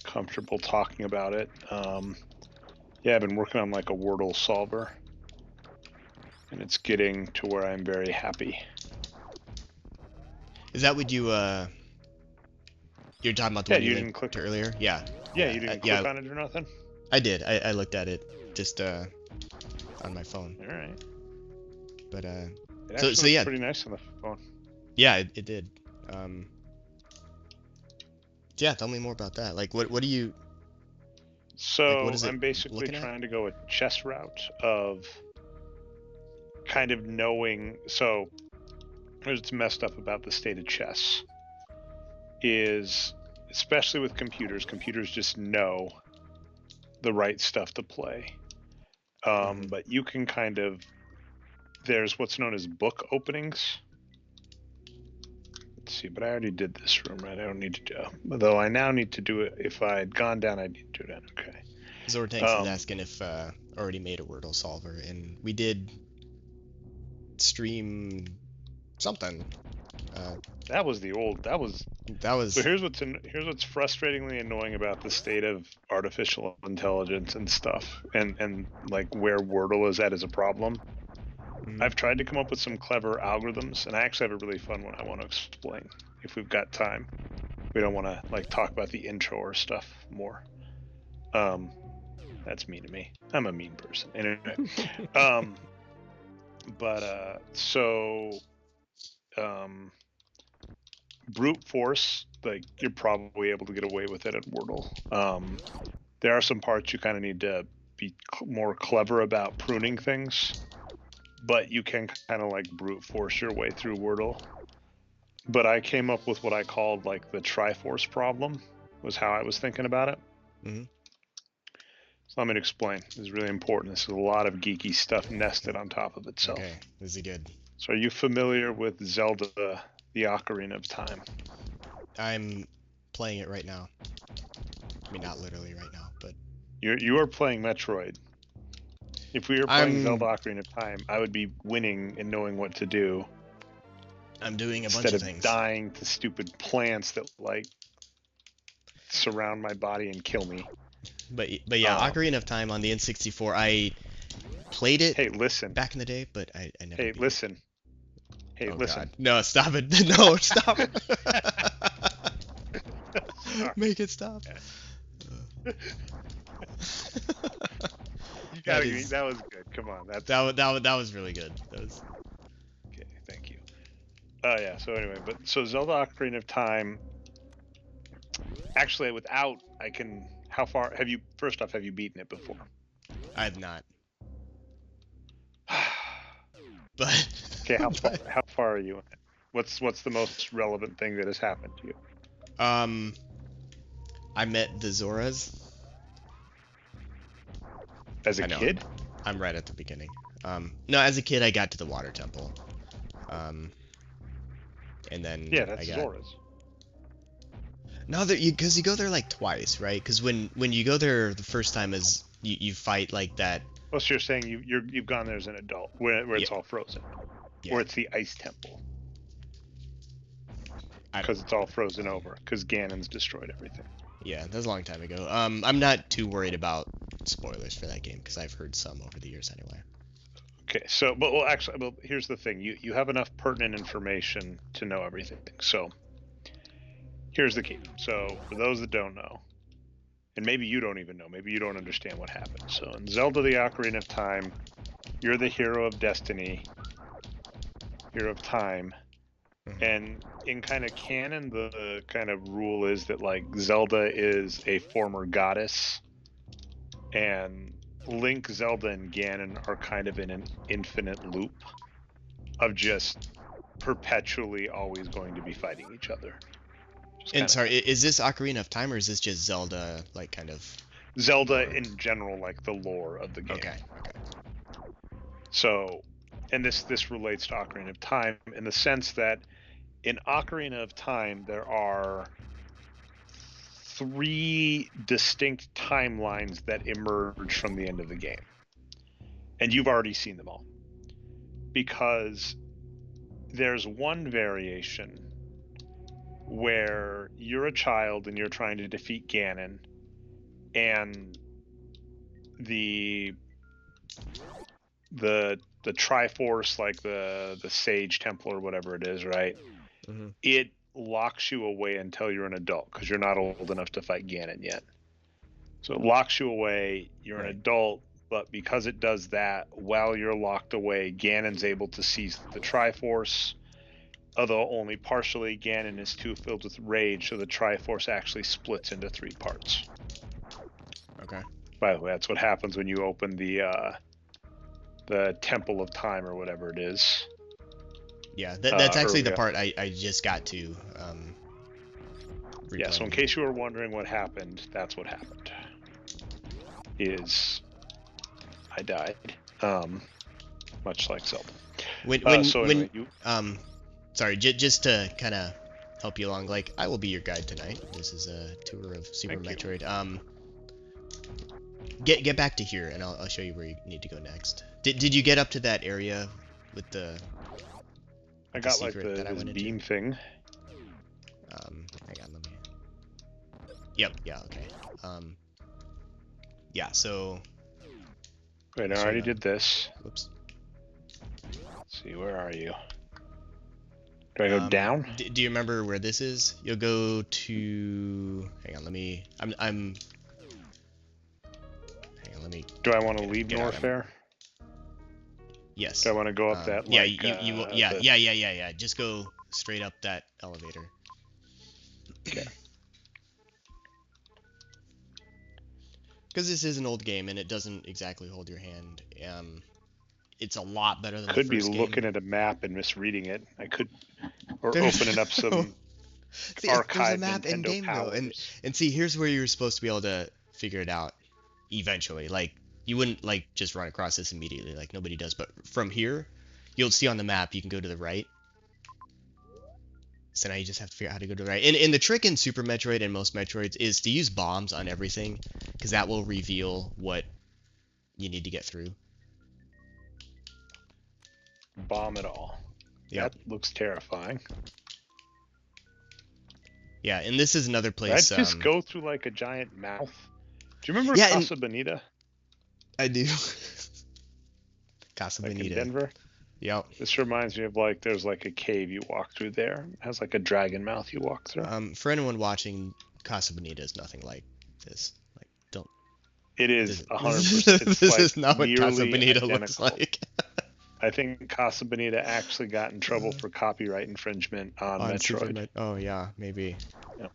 B: comfortable talking about it. Yeah, I've been working on like a Wordle solver, and it's getting to where I'm very happy.
A: Is that what you're talking about the one you didn't
B: click
A: earlier? Yeah.
B: Yeah, you didn't click on it or nothing?
A: I did. I looked at it just on my phone.
B: All right.
A: But
B: it so yeah, pretty nice on the phone.
A: Yeah, it did. Yeah, tell me more about that. Like, what do you?
B: So like, I'm basically trying to go a chess route of kind of knowing. So here's what's messed up about the state of chess is, especially with computers just know the right stuff to play. But you can kind of, there's what's known as book openings. Let's see, but I already did this room, right? I don't need to do it. Although I now need to do it. If I had gone down, I'd need to do it. Okay.
A: Zortanks is asking if already made a Wordle solver, and we did stream something.
B: That was the old. That was.
A: That was.
B: So here's what's frustratingly annoying about the state of artificial intelligence and stuff, and like where Wordle is at as a problem. I've tried to come up with some clever algorithms, and I actually have a really fun one I want to explain if we've got time. We don't want to like talk about the intro or stuff more. That's mean to me. I'm a mean person. Anyway, brute force, like you're probably able to get away with it at Wordle. There are some parts you kind of need to be more clever about pruning things, but you can kind of like brute force your way through Wordle. But I came up with what I called like the Triforce problem, was how I was thinking about it. So let me explain. This is really important. This is a lot of geeky stuff nested on top of itself.
A: Okay, this is good.
B: So are you familiar with Zelda, the Ocarina of Time?
A: I'm playing it right now. I mean, not literally right now, but...
B: You are playing Metroid. If we were playing Zelda Ocarina of Time, I would be winning and knowing what to do.
A: I'm doing a bunch
B: of
A: things.
B: Instead of dying to stupid plants that, like, surround my body and kill me.
A: But yeah, Ocarina of Time on the N64, I played it back in the day, but I never beat
B: listen.
A: it.
B: Hey, listen.
A: God. No, stop it. No, stop it. Make it stop.
B: You gotta agree, that was good. Come on,
A: that was really good. That was...
B: Okay, thank you. Yeah. So anyway, so Zelda Ocarina of Time. Actually, how far have you? First off, have you beaten it before?
A: I have not. But
B: okay, how far are you in it? What's the most relevant thing that has happened to you?
A: I met the Zoras.
B: As a kid?
A: I'm right at the beginning. No, as a kid I got to the water temple. And then
B: that's Zoras.
A: No, because you go there like twice, right? Because when you go there the first time, is you fight like that.
B: Well, so you're saying you've gone there as an adult, where it's all frozen, or it's the ice temple, because it's all frozen over, because Ganon's destroyed everything.
A: Yeah, that was a long time ago. I'm not too worried about spoilers for that game because I've heard some over the years anyway.
B: Okay, so actually, here's the thing: you have enough pertinent information to know everything. So here's the key. So for those that don't know, and maybe you don't even know, maybe you don't understand what happened. So in Zelda: The Ocarina of Time, you're the hero of destiny, hero of time. And in kind of canon, the kind of rule is that like Zelda is a former goddess, and Link, Zelda, and Ganon are kind of in an infinite loop of just perpetually always going to be fighting each other.
A: And sorry, is this Ocarina of Time, or is this just Zelda, like kind of...
B: Zelda in general, like the lore of the game.
A: Okay.
B: So, and this relates to Ocarina of Time in the sense that in Ocarina of Time, there are 3 distinct timelines that emerge from the end of the game. And you've already seen them all. Because there's one variation where you're a child and you're trying to defeat Ganon, and the Triforce, like the Sage Temple or whatever it is, right? It locks you away until you're an adult, because you're not old enough to fight Ganon yet. So it locks you away, you're an adult, but because it does that, while you're locked away, Ganon's able to seize the Triforce, although only partially. Ganon is too filled with rage, so the Triforce actually splits into 3 parts.
A: Okay.
B: By the way, that's what happens when you open the Temple of Time or whatever it is.
A: Yeah, that's actually the part I just got to.
B: Yeah, so in
A: replaying.
B: case you were wondering what happened, that's what happened. I died. Much like Zelda. So anyway,
A: Sorry, just to kind of help you along, like, I will be your guide tonight. This is a tour of Super
B: thank you.
A: Metroid. Get back to here, and I'll show you where you need to go next. Did you get up to that area with the
B: I got like
A: secret that I
B: this
A: went
B: beam
A: into?
B: thing.
A: Hang on, let me. Yep, yeah, okay. Yeah, so.
B: Wait, I
A: I'll show
B: already
A: you
B: did this.
A: Whoops.
B: Let's see, where are you? Do I go down?
A: Do you remember where this is? You'll go to. Hang on, let me. I'm. Hang on, let me
B: Do I want to leave
A: get out of.
B: Norfair?
A: Yes.
B: Do I want to go up that
A: Yeah,
B: like
A: yeah. Just go straight up that elevator.
B: Okay.
A: Because this is an old game and it doesn't exactly hold your hand. It's a lot better than
B: Could
A: the
B: be
A: first
B: looking
A: game.
B: at a map and misreading it. I could, or
A: There's
B: opening up
A: no.
B: some
A: See, there's a
B: archived
A: map in
B: Nintendo
A: game though,
B: powers.
A: and see, here's where you're supposed to be able to figure it out eventually. Like you wouldn't like just run across this immediately, like nobody does. But from here, you'll see on the map you can go to the right. So now you just have to figure out how to go to the right. And the trick in Super Metroid and most Metroids is to use bombs on everything, because that will reveal what you need to get through.
B: Bomb it all.
A: Yep.
B: That looks terrifying.
A: Yeah, and this is another
B: Did I
A: place.
B: just go through like a giant mouth? Do you remember
A: Yeah,
B: Casa Bonita?
A: I do. Casa
B: Like in
A: Bonita.
B: Denver?
A: Yep.
B: This reminds me of like there's like a cave you walk through there. It has like a dragon mouth you walk through.
A: For anyone watching, Casa Bonita is nothing like this. Like, don't.
B: It is 100%. It's
A: This
B: like
A: is not what Casa
B: nearly
A: Bonita
B: identical.
A: looks like.
B: I think Casa Bonita actually got in trouble for copyright infringement on Metroid.
A: Oh yeah, maybe.
B: Yep.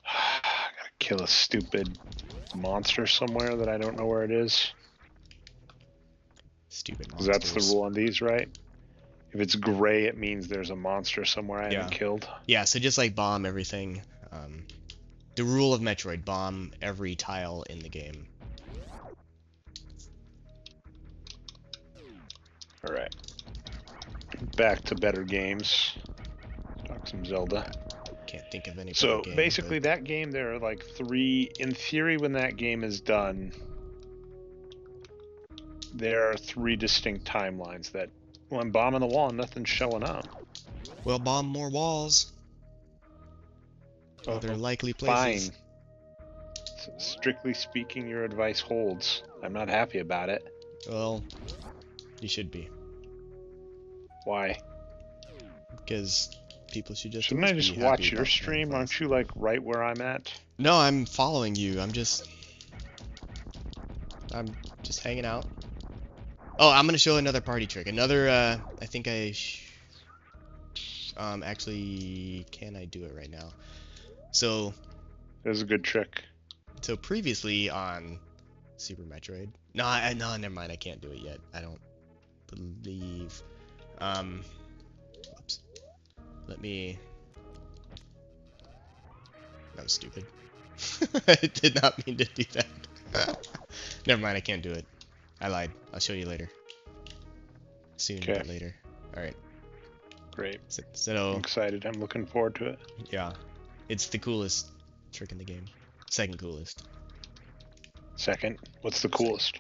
B: Gotta kill a stupid monster somewhere that I don't know where it is.
A: Stupid
B: Because
A: monsters.
B: that's the rule on these, right? If it's gray, it means there's a monster somewhere I haven't killed.
A: Yeah, so just like bomb everything. The rule of Metroid: bomb every tile in the game.
B: All right. Back to better games. Talk some Zelda.
A: Can't think of any.
B: So
A: game,
B: basically, that game, there are like 3. In theory, when that game is done, there are 3 distinct timelines. That when bombing the wall, and nothing's showing up.
A: Well, bomb more walls. Other likely places.
B: Fine. Strictly speaking, your advice holds. I'm not happy about it.
A: Well, you should be.
B: Why?
A: Because people should just.
B: Shouldn't I just watch your stream? Aren't you like right where I'm at?
A: No, I'm following you. I'm just hanging out. Oh, I'm gonna show another party trick. Another. I think I. Actually, can I do it right now? So.
B: There's a good trick.
A: So previously on Super Metroid. No, never mind. I can't do it yet. I don't believe. Whoops. Let me. That was stupid. I did not mean to do that. Never mind. I can't do it. I lied. I'll show you later. Soon, but later. All right.
B: Great.
A: So.
B: I'm excited. I'm looking forward to it.
A: Yeah, it's the coolest trick in the game. Second coolest.
B: Second? What's the coolest?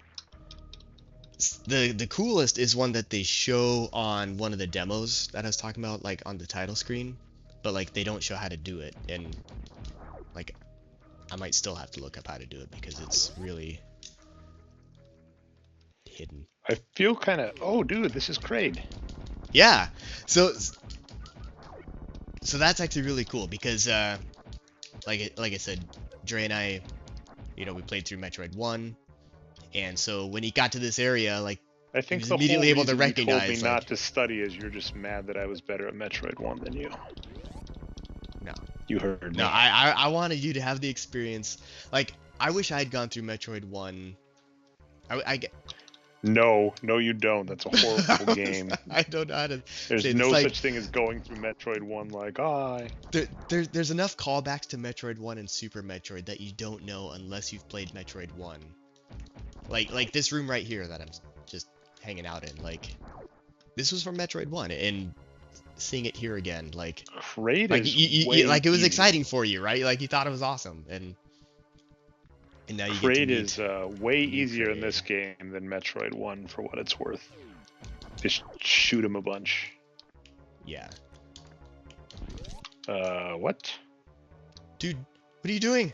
A: The coolest is one that they show on one of the demos that I was talking about, like on the title screen, but like they don't show how to do it, and like I might still have to look up how to do it because it's really hidden.
B: I feel kind of. Oh, dude, this is Kraid.
A: Yeah, so that's actually really cool because like I said, Dre and I, we played through Metroid 1, and so when he got to this area, like,
B: I think
A: he was
B: the
A: immediately
B: whole
A: able to
B: reason you told
A: recognize,
B: me
A: like,
B: not to study is you're just mad that I was better at Metroid 1 than you.
A: No.
B: You heard me.
A: No, I wanted you to have the experience. Like, I wish I had gone through Metroid 1.
B: No, no, you don't. That's a horrible game.
A: I don't know how to
B: There's
A: say it. It's
B: no
A: like
B: such thing as going through Metroid 1 like,
A: there's enough callbacks to Metroid 1 and Super Metroid that you don't know unless you've played Metroid 1. Like this room right here that I'm just hanging out in. Like this was from Metroid 1, and seeing it here again,
B: Kraid is way
A: like it was
B: easier.
A: exciting for you, right? Like you thought it was awesome, and now you get to
B: Kraid
A: meet
B: is way
A: new
B: easier in this
A: Kraid.
B: game than Metroid 1 for what it's worth. Just shoot him a bunch.
A: Yeah.
B: What?
A: Dude, what are you doing?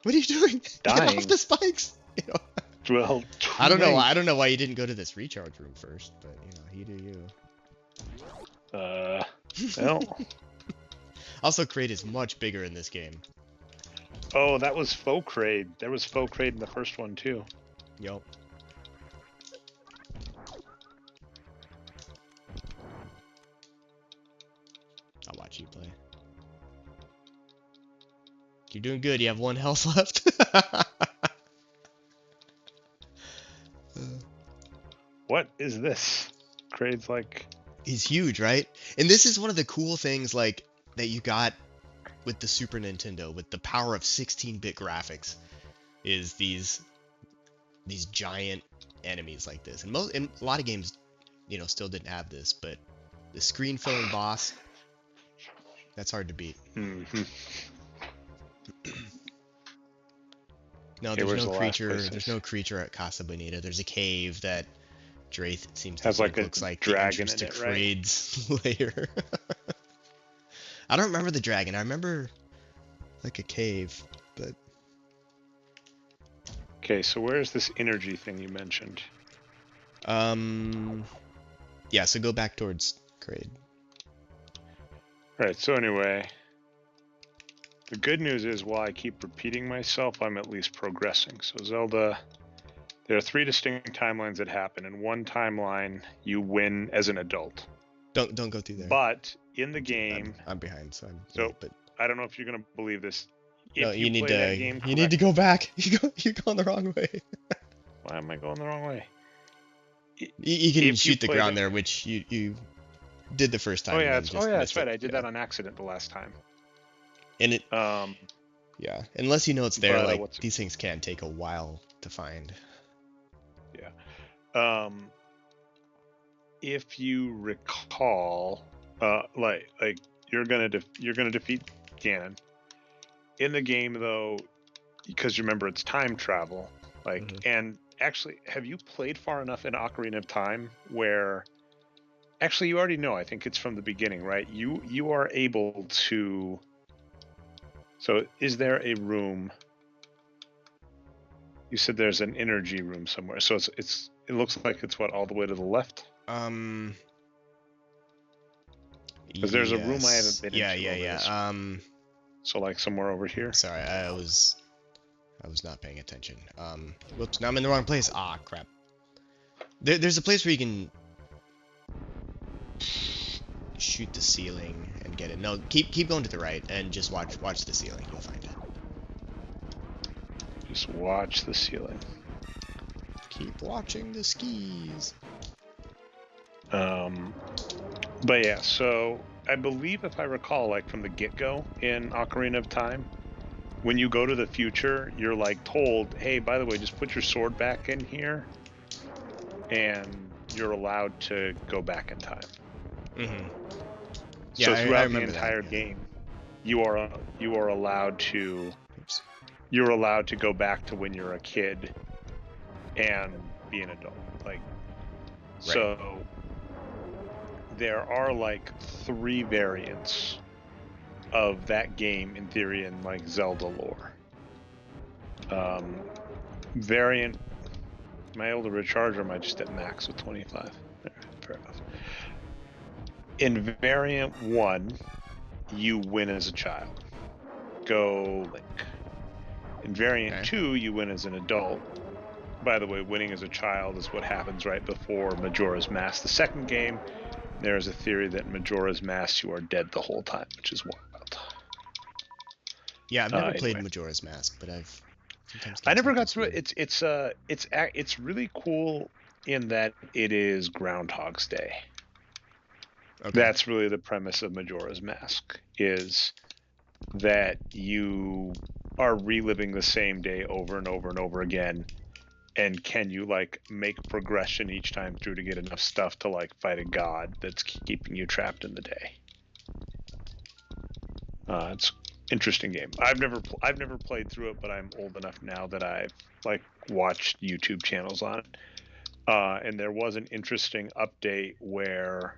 A: What are you doing?
B: Dying.
A: Get off the spikes! You know?
B: Well,
A: I don't know. I don't know why you didn't go to this recharge room first, but you do you.
B: Well.
A: Also, Kraid is much bigger in this game.
B: Oh, that was faux Kraid. There was faux Kraid in the first one too.
A: Yup. I'll watch you play. You're doing good. You have 1 health left.
B: What is this? Kraid's like...
A: He's huge, right? And this is one of the cool things like that you got with the Super Nintendo, with the power of 16-bit graphics, is these giant enemies like this. And a lot of games, still didn't have this, but the screen-filling boss, that's hard to beat.
B: Mm-hmm.
A: No, there's no creature. There's no creature at Casa Bonita. There's a cave that Draith seems to think looks like the entrance to Kraid's lair. I don't remember the dragon. I remember like a cave, but...
B: Okay, so where's this energy thing you mentioned?
A: Yeah, so go back towards Kraid.
B: Alright, so anyway, the good news is while I keep repeating myself, I'm at least progressing. So Zelda, there are 3 distinct timelines that happen. In one timeline, you win as an adult.
A: Don't go through there.
B: But in the game,
A: I'm behind, so I'm...
B: So, but I don't know if you're gonna believe this.
A: If no, you need to go back. You're going the wrong way.
B: Why am I going the wrong way?
A: You can shoot the ground there, which you did the first time.
B: Oh yeah, that's right. I did that on accident the last time.
A: And it, yeah, unless you know it's there, these things can take a while to find.
B: Yeah. If you recall, you're gonna defeat Ganon. In the game, though, because remember it's time travel, and actually, have you played far enough in Ocarina of Time where, actually, you already know. I think it's from the beginning, right? You are able to. So, is there a room? You said there's an energy room somewhere. So it looks like it's all the way to the left. Because there's a room I haven't been into.
A: Yeah.
B: So somewhere over here.
A: Sorry, I was not paying attention. Whoops, now I'm in the wrong place. Ah, crap. There's a place where you can shoot the ceiling and get it. No, keep going to the right and just watch the ceiling. You'll find it.
B: Just watch the ceiling.
A: Keep watching the skis.
B: But yeah, so I believe if I recall, from the get-go in Ocarina of Time, when you go to the future, you're told, hey, by the way, just put your sword back in here, and you're allowed to go back in time.
A: Mm-hmm.
B: Yeah, so throughout the entire game, you are allowed to. Oops. You're allowed to go back to when you're a kid and be an adult. Right. So there are 3 variants of that game in theory in Zelda lore. Variant, am I able to recharge or am I just at max with 25? Fair enough. In variant 1, you win as a child. Go Link. In variant 2, you win as an adult. By the way, winning as a child is what happens right before Majora's Mask. The second game, there is a theory that in Majora's Mask you are dead the whole time, which is wild.
A: Yeah, I've never played Majora's Mask, but I
B: never got through it. It's really cool in that it is Groundhog's Day.
A: Okay.
B: That's really the premise of Majora's Mask, is that you are reliving the same day over and over and over again, and can you like make progression each time through to get enough stuff to like fight a god that's keeping you trapped in the day. It's interesting game. I've never played through it, but I'm old enough now that I've like watched YouTube channels on it. And there was an interesting update where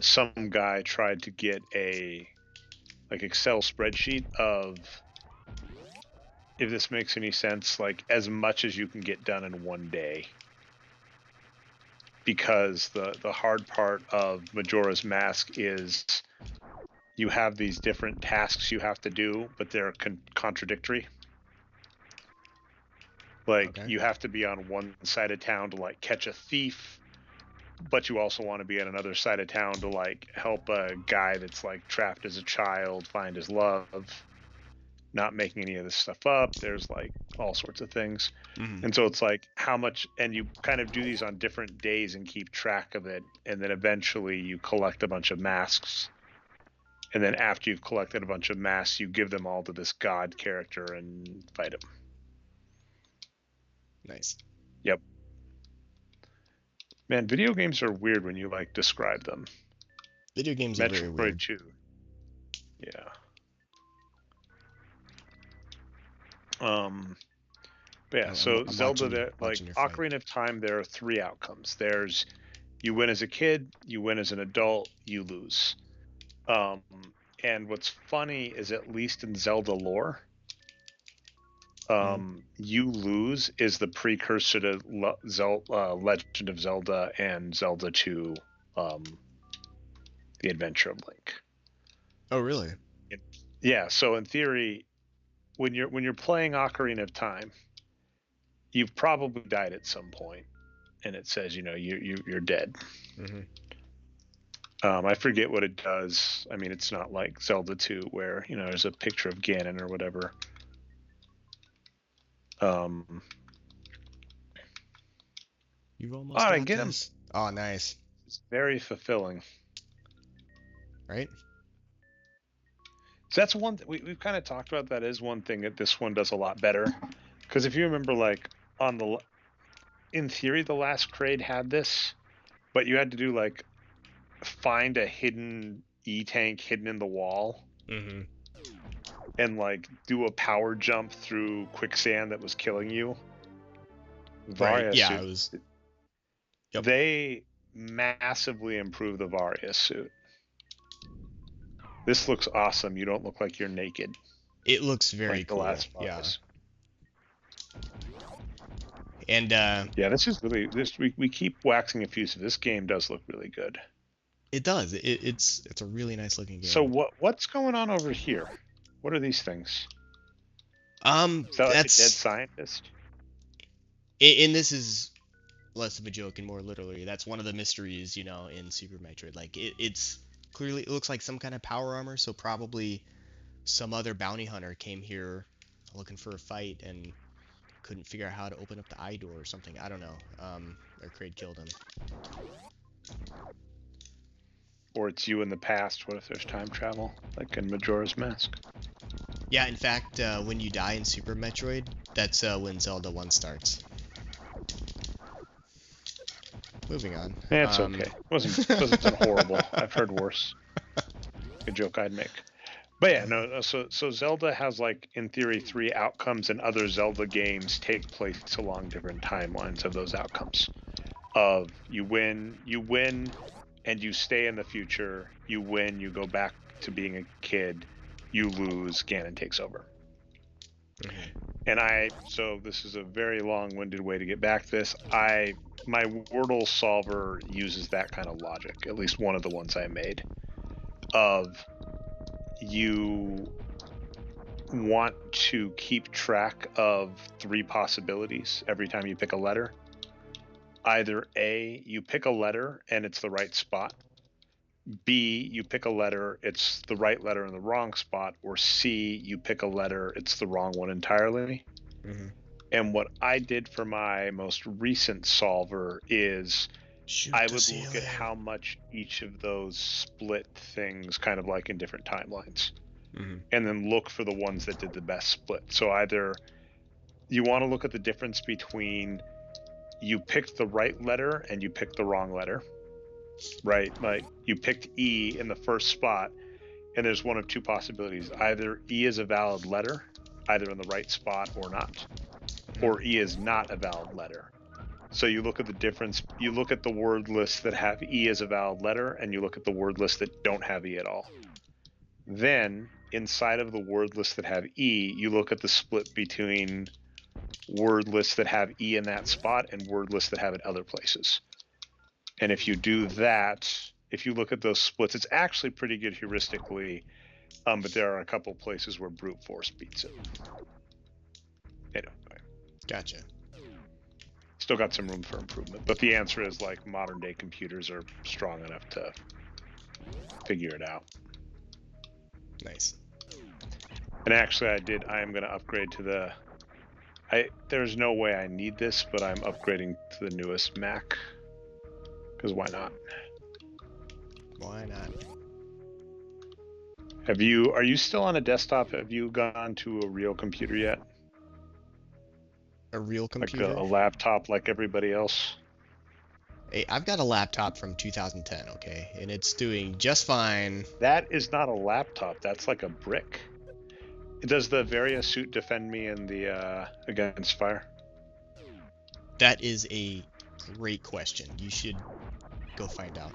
B: some guy tried to get a like Excel spreadsheet of, if this makes any sense, like as much as you can get done in one day. Because the hard part of Majora's Mask is you have these different tasks you have to do, but they're contradictory. Like
A: Okay.
B: you have to be on one side of town to like catch a thief, but you also want to be on another side of town to like help a guy that's like trapped as a child find his love. Not making any of this stuff up. There's like all sorts of things.
A: Hmm.
B: And so it's like how much, and you kind of do these on different days and keep track of it. And then eventually you collect a bunch of masks. And then after you've collected a bunch of masks, you give them all to this god character and fight him.
A: Nice.
B: Yep. Man, video games are weird when you like describe them.
A: Video games are very
B: Metroid
A: weird.
B: 2. Yeah. But yeah, so
A: I'm
B: Zelda,
A: watching
B: there, like
A: watching your fight.
B: Ocarina of Time, there are 3 outcomes. There's you win as a kid, you win as an adult, you lose. Um, and what's funny is, at least in Zelda lore,
A: Hmm.
B: you lose is the precursor to Legend of Zelda and Zelda 2, The Adventure of Link.
A: Oh, really?
B: Yeah, so in theory, when you're playing Ocarina of Time, you've probably died at some point, and it says you're dead.
A: Hmm.
B: I forget what it does. I mean, it's not like Zelda 2 where there's a picture of Ganon or whatever. Um,
A: You've
B: oh,
A: almost
B: I
A: got
B: get him.
A: this. Oh, nice.
B: It's very fulfilling.
A: Right?
B: So that's one we've kind of talked about. That is one thing that this one does a lot better. Because if you remember, like in theory, the last Kraid had this, but you had to do like find a hidden E-tank hidden in the wall
A: Hmm.
B: and like do a power jump through quicksand that was killing you.
A: Right.
B: Varia
A: Yeah,
B: suit.
A: it was. Yep.
B: They massively improved the Varia suit. This looks awesome. You don't look like you're naked
A: It looks very
B: like the
A: cool.
B: last
A: Yeah.
B: Varias.
A: And
B: Yeah, this is really this. We keep waxing effusive. This game does look really good.
A: it does. It's a really nice looking
B: So
A: game.
B: what's going on over here? What are these things? Is that like a dead
A: That's
B: scientist?
A: and this is less of a joke and more literally. That's one of the mysteries, in Super Metroid. Like it's clearly it looks like some kind of power armor, so probably some other bounty hunter came here looking for a fight and couldn't figure out how to open up the eye door or something. I don't know. Or Kraid killed him.
B: Or it's you in the past? What if there's time travel, like in Majora's Mask?
A: Yeah, in fact, when you die in Super Metroid, that's when Zelda 1 starts. Moving on.
B: It's okay. It wasn't horrible. I've heard worse. A joke I'd make. But yeah, no. So Zelda has, like, in theory, 3 outcomes, and other Zelda games take place along different timelines of those outcomes. Of you win, and you stay in the future. You win, you go back to being a kid. You lose, Ganon takes over.
A: Mhm.
B: So this is a very long-winded way to get back to this. My Wordle solver uses that kind of logic. At least one of the ones I made. Of you want to keep track of 3 possibilities every time you pick a letter. Either A, you pick a letter and it's the right spot. B, you pick a letter, it's the right letter in the wrong spot. Or C, you pick a letter, it's the wrong one entirely.
A: Mhm.
B: And what I did for my most recent solver is
A: Shoot
B: I
A: the
B: would look at
A: ceiling.
B: how much each of those split things, kind of like in different timelines,
A: Hmm.
B: and then look for the ones that did the best split. So either you want to look at the difference between you picked the right letter and you picked the wrong letter, right? Like you picked E in the first spot, and there's one of two possibilities. Either E is a valid letter, either in the right spot or not, or E is not a valid letter. So you look at the difference, you look at the word lists that have E as a valid letter, and you look at the word lists that don't have E at all. Then, inside of the word lists that have E, you look at the split between word lists that have E in that spot and word lists that have it other places. And if you do that, if you look at those splits, it's actually pretty good heuristically, but there are a couple places where brute force beats it. Anyway,
A: Gotcha.
B: still got some room for improvement, but the answer is like modern day computers are strong enough to figure it out.
A: Nice.
B: And actually, I am going to upgrade to the. There's no way I need this, but I'm upgrading to the newest Mac because why not?
A: Why not?
B: Are you still on a desktop? Have you gone to a real computer yet?
A: A real
B: Like
A: computer?
B: a laptop like everybody else?
A: Hey, I've got a laptop from 2010, okay? And it's doing just fine.
B: That is not a laptop. That's like a brick. Does the Varia suit defend me in the against fire?
A: That is a great question. You should go find out.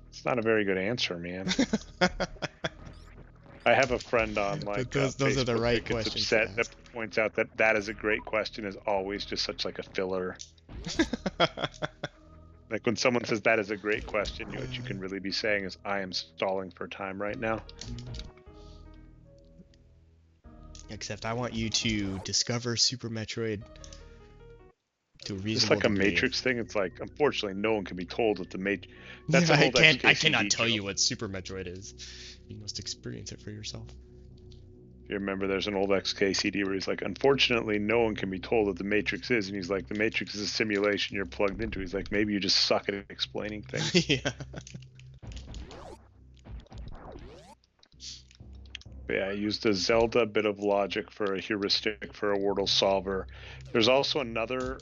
B: It's not a very good answer, man. I have a friend on
A: But
B: like
A: those are the
B: Facebook
A: right
B: that gets
A: questions to
B: upset that
A: ask.
B: points out that that is a great question is always just such like a filler. Like when someone says that is a great question, what you can really be saying is I am stalling for time right now.
A: Except I want you to discover Super Metroid to a
B: Just
A: reasonable
B: like a
A: degree.
B: Matrix thing, it's like unfortunately no one can be told that the Matrix. That's
A: Yeah,
B: an old
A: I
B: XKCD
A: cannot tell
B: joke.
A: you what Super Metroid is. You must experience it for yourself.
B: If you remember, there's an old XKCD where he's like, unfortunately, no one can be told what the Matrix is, and he's like, the Matrix is a simulation you're plugged into. He's like, maybe you just suck at explaining things.
A: Yeah.
B: But yeah, I used a Zelda bit of logic for a heuristic for a Wordle solver. There's also another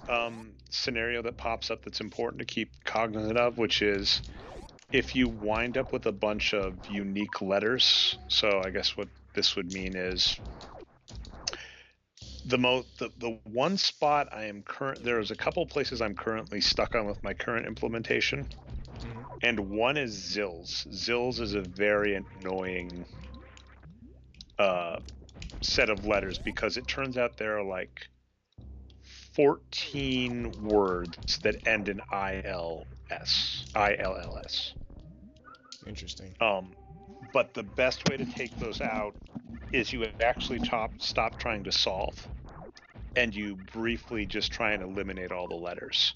B: scenario that pops up that's important to keep cognizant of, which is if you wind up with a bunch of unique letters. So I guess what this would mean is the one spot I am there's a couple places I'm currently stuck on with my current implementation, and one is Zills. Zills is a very annoying set of letters because it turns out there are like 14 words that end in ILLS.
A: Interesting.
B: But the best way to take those out is you actually stop trying to solve and you briefly just try and eliminate all the letters.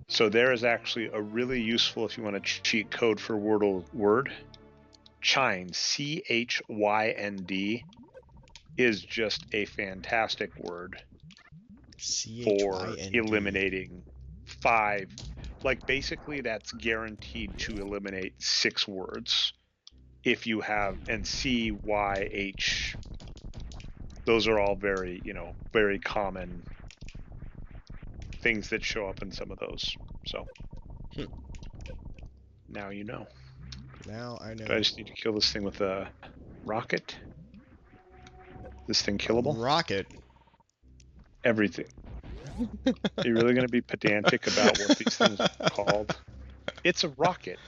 B: So there is actually a really useful, if you want to cheat code for Wordle word, Chynd, CHYND, is just a fantastic word for
A: CHYND.
B: eliminating 5. Like basically that's guaranteed to eliminate 6 words if you have, and CYH, those are all very, very common things that show up in some of those. So now you know.
A: Now I
B: Do I
A: know.
B: just need to kill this thing with a rocket? This thing
A: A
B: killable?
A: rocket.
B: Everything. Are you really going to be pedantic about what these things are called? It's a rocket.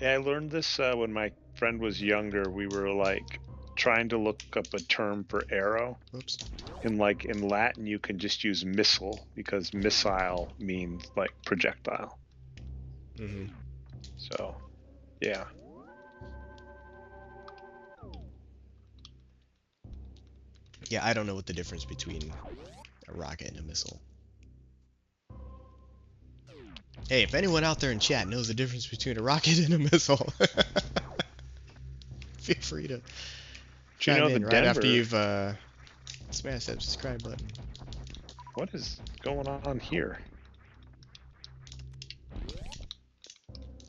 B: Yeah, I learned this when my friend was younger. We were like trying to look up a term for arrow.
A: Oops.
B: In Latin, you can just use missile because missile means like projectile.
A: Mm-hmm.
B: So, yeah.
A: Yeah, I don't know what the difference between a rocket and a missile. Hey, if anyone out there in chat knows the difference between a rocket and a missile, feel free to
B: Do you
A: chime
B: know the
A: in right after
B: Denver?
A: you've smashed that subscribe button.
B: What is going on here?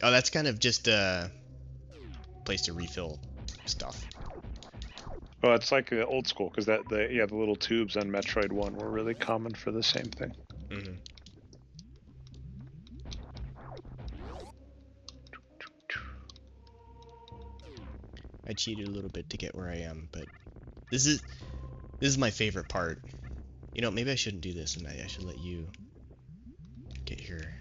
A: Oh, that's kind of just a place to refill stuff.
B: Well, it's like old school because the little tubes on Metroid 1 were really common for the same thing.
A: Mm-hmm. I cheated a little bit to get where I am, but this is my favorite part. You know, maybe I shouldn't do this, and I should let you get here.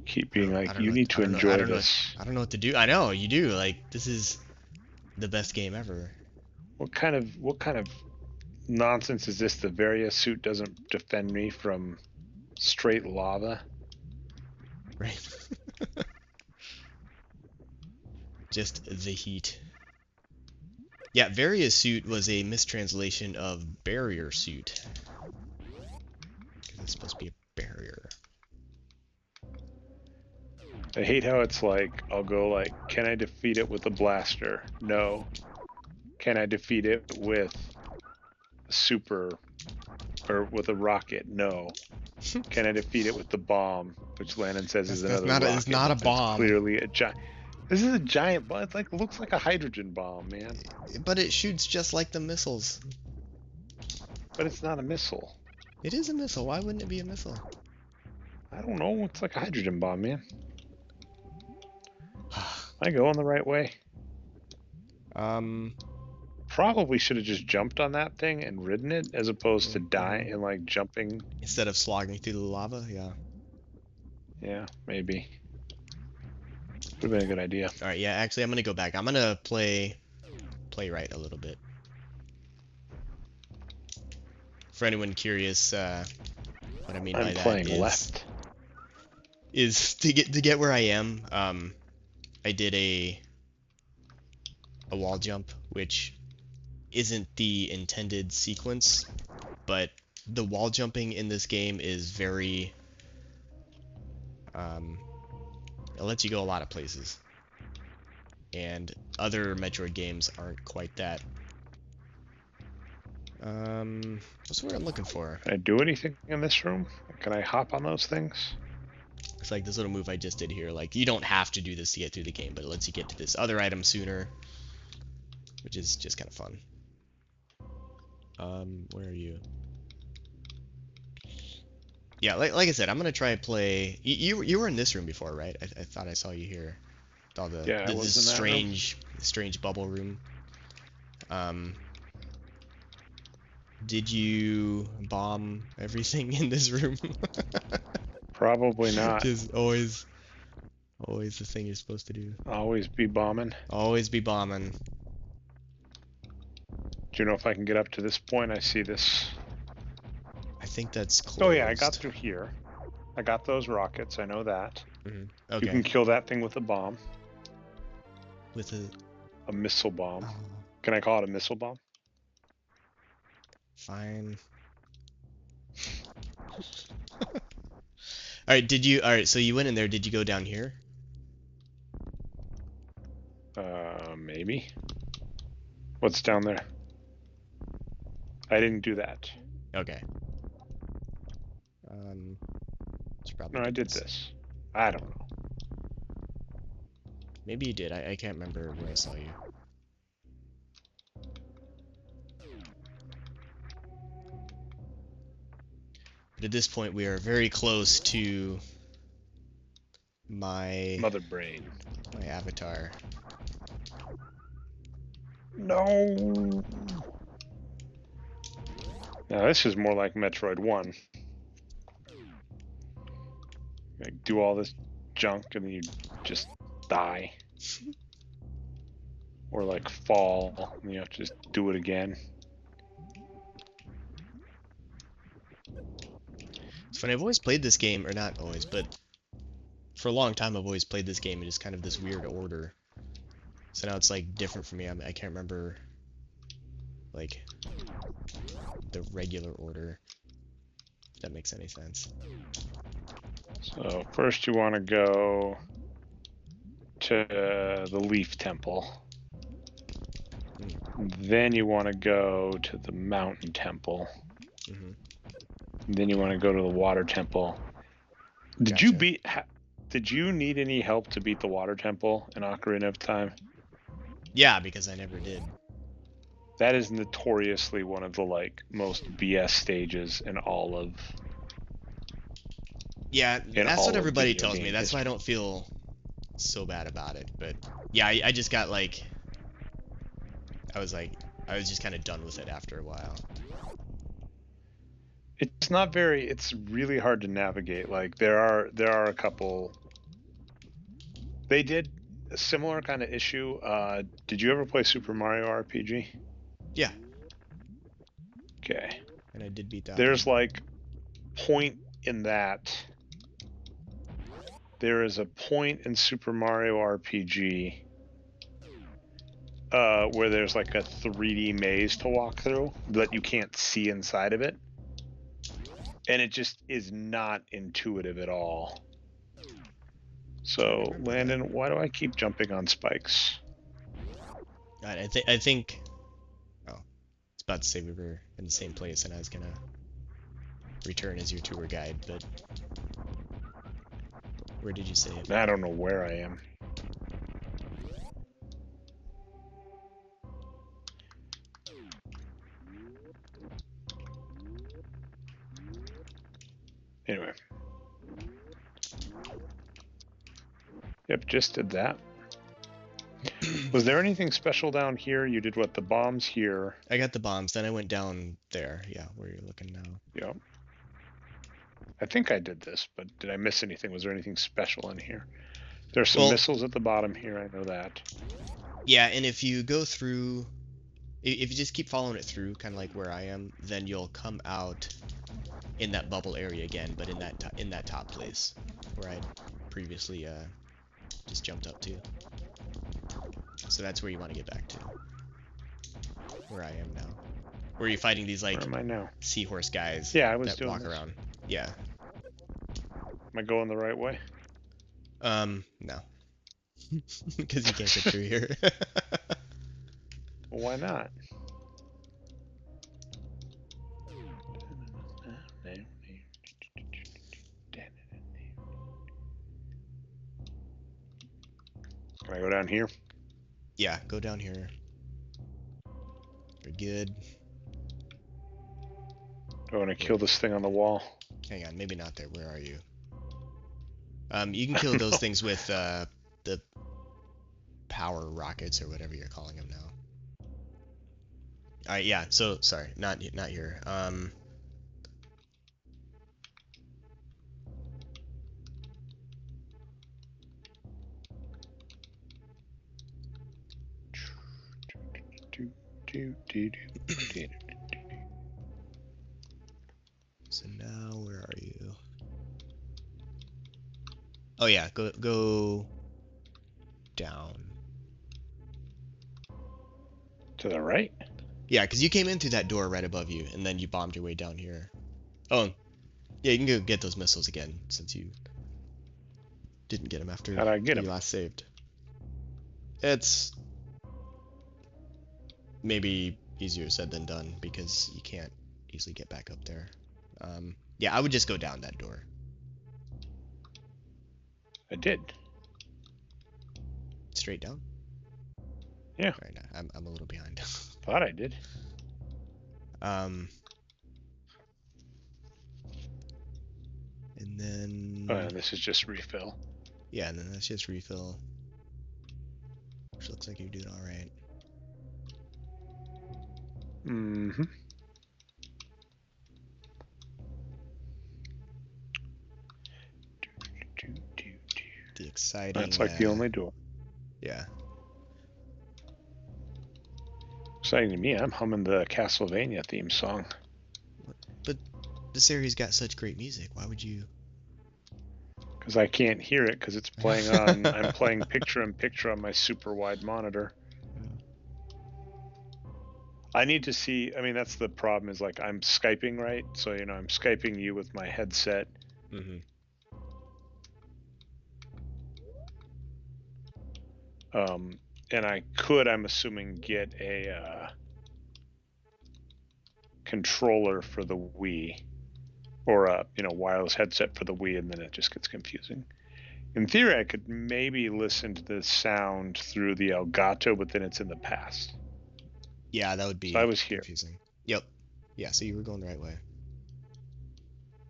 B: Keep being
A: I
B: like,
A: don't
B: you
A: know.
B: need to enjoy this.
A: I don't know what to do. I know you do. Like, this is the best game ever.
B: What kind of nonsense is this? The Varia suit doesn't defend me from straight lava.
A: Right. Just the heat. Yeah, Varia suit was a mistranslation of barrier suit. Because it's supposed to be a barrier.
B: I hate how it's like, I'll go like, can I defeat it with a blaster? No. Can I defeat it with a super, or with a rocket? No. Can I defeat it with the bomb, which Landon says is
A: That's
B: another
A: not a,
B: rocket?
A: it's not a
B: It's
A: bomb.
B: clearly a giant. This is a giant bomb. It's like, looks like a hydrogen bomb, man.
A: But it shoots just like the missiles.
B: But it's not a missile.
A: It is a missile. Why wouldn't it be a missile?
B: I don't know. It's like a hydrogen bomb, man. Am I going the right way? Probably should have just jumped on that thing and ridden it as opposed to dying and like jumping.
A: Instead of slogging through the lava, yeah.
B: Yeah, maybe. Would have been a good idea.
A: All right, yeah. Actually, I'm gonna go back. I'm gonna play right a little bit. For anyone curious, what I mean by
B: I'm
A: that
B: playing left.
A: is to get where I am. I did a wall jump, which isn't the intended sequence, but the wall jumping in this game is very it lets you go a lot of places, and other Metroid games aren't quite that. What's the word I'm looking for?
B: Can I do anything in this room? Can I hop on those things?
A: It's like this little move I just did here. Like, you don't have to do this to get through the game, but it lets you get to this other item sooner, which is just kind of fun. Where are you? Yeah, like I said, I'm gonna try and play. You were in this room before, right? I thought I saw you here. With all the
B: Yeah, I was
A: this
B: in that room.
A: strange bubble room. Did you bomb everything in this room?
B: Probably not.
A: Just always the thing you're supposed to do.
B: Always be bombing.
A: Always be bombing.
B: Do you know if I can get up to this point? I see this.
A: I think that's closed.
B: Oh yeah, I got through here. I got those rockets. I know that.
A: Okay.
B: You can kill that thing with a bomb.
A: With
B: a missile bomb.
A: Oh.
B: Can I call it a missile bomb?
A: Fine. Alright, alright, so you went in there, did you go down here?
B: Maybe. What's down there? I didn't do that.
A: Okay.
B: No, I did this. I don't know.
A: Maybe you did. I can't remember where I saw you. But at this point, we are very close to my
B: Mother brain.
A: My avatar.
B: No. Now this is more like Metroid 1. Like, do all this junk and then you just die. Or like fall and you have to just do it again.
A: It's funny, I've always played this game, or not always, but for a long time I've always played this game in just kind of this weird order. So now it's like different for me. I can't remember like the regular order, if that makes any sense.
B: So first you want to go to the Leaf Temple. Then you want to go to the mountain temple.
A: Mm-hmm.
B: Then you want to go to the water temple. Did you
A: Gotcha.
B: beat? Did you need any help to beat the water temple in Ocarina of Time?
A: Yeah, because I never did.
B: That is notoriously one of the like most BS stages in all of
A: Yeah, that's what everybody
B: video
A: tells me.
B: game
A: That's why I
B: history.
A: don't feel so bad about it. But yeah, I just got like, I was like, I was just kind of done with it after a while.
B: It's not very. It's really hard to navigate. Like there are a couple. They did a similar kind of issue. Did you ever play Super Mario RPG?
A: Yeah,
B: Okay.
A: and I did beat that
B: There's
A: one.
B: like point in that. There is a point in Super Mario RPG where there's like a 3D maze to walk through that you can't see inside of it, and it just is not intuitive at all.
A: Trying to
B: So,
A: remember that.
B: Landon, why do I keep jumping on spikes?
A: I think. Oh, it's about to say we were in the same place, and I was gonna return as your tour guide, but where did you say it?
B: I don't know where I am. Anyway. Yep, just did that. Was there anything special down here? You did what? The bombs here.
A: I got the bombs, then I went down there. Yeah, where you're looking now.
B: Yep. I think I did this, but did I miss anything? Was there anything special in here? There's some
A: Well,
B: missiles at the bottom here. I know that.
A: yeah, and if you go through, if you just keep following it through, kind of like where I am, then you'll come out in that bubble area again, but in that top place where I previously just jumped up to. So that's where you want to get back to, where I am now. Where you're fighting these
B: Where
A: like
B: am I now?
A: seahorse guys
B: Yeah, I was
A: that
B: doing
A: walk
B: this.
A: around. Yeah.
B: Am I going the right way?
A: No, because you can't get through here.
B: Well, why not? Can I go down here?
A: Yeah, go down here. You're good.
B: Do I want to
A: Wait,
B: kill this thing on the wall?
A: hang on, maybe not there. Where are you? You can kill those
B: No.
A: things with the power rockets or whatever you're calling them now. All right, yeah. So sorry, not here. So now where are you? Oh yeah, go down.
B: To the right?
A: Yeah, because you came in through that door right above you, and then you bombed your way down here. Oh, yeah, you can go get those missiles again since you didn't get them after
B: How'd I get
A: you
B: him?
A: last saved. It's maybe easier said than done because you can't easily get back up there. Yeah, I would just go down that door.
B: I did.
A: Straight down?
B: Yeah,
A: All right, I'm a little behind.
B: thought I did.
A: um, and
B: Oh,
A: then
B: this is just refill.
A: yeah, and then that's just refill. Which looks like you're doing all right.
B: Mm-hmm.
A: The
B: That's
A: exciting,
B: like the only door.
A: yeah.
B: Exciting to me. I'm humming the Castlevania theme song.
A: But the series got such great music. Why would you?
B: Because I can't hear it because it's playing on. I'm playing picture in picture on my super wide monitor. I need to see. I mean, that's the problem. Is like I'm Skyping, right? So I'm Skyping you with my headset.
A: Mm-hmm.
B: Um, and I could, I'm assuming, get a controller for the Wii, or a wireless headset for the Wii, and then it just gets confusing. In theory, I could maybe listen to the sound through the Elgato, but then it's in the past.
A: Yeah, that would
B: So I
A: be
B: was here,
A: confusing. Yep. Yeah, so you were going the right way.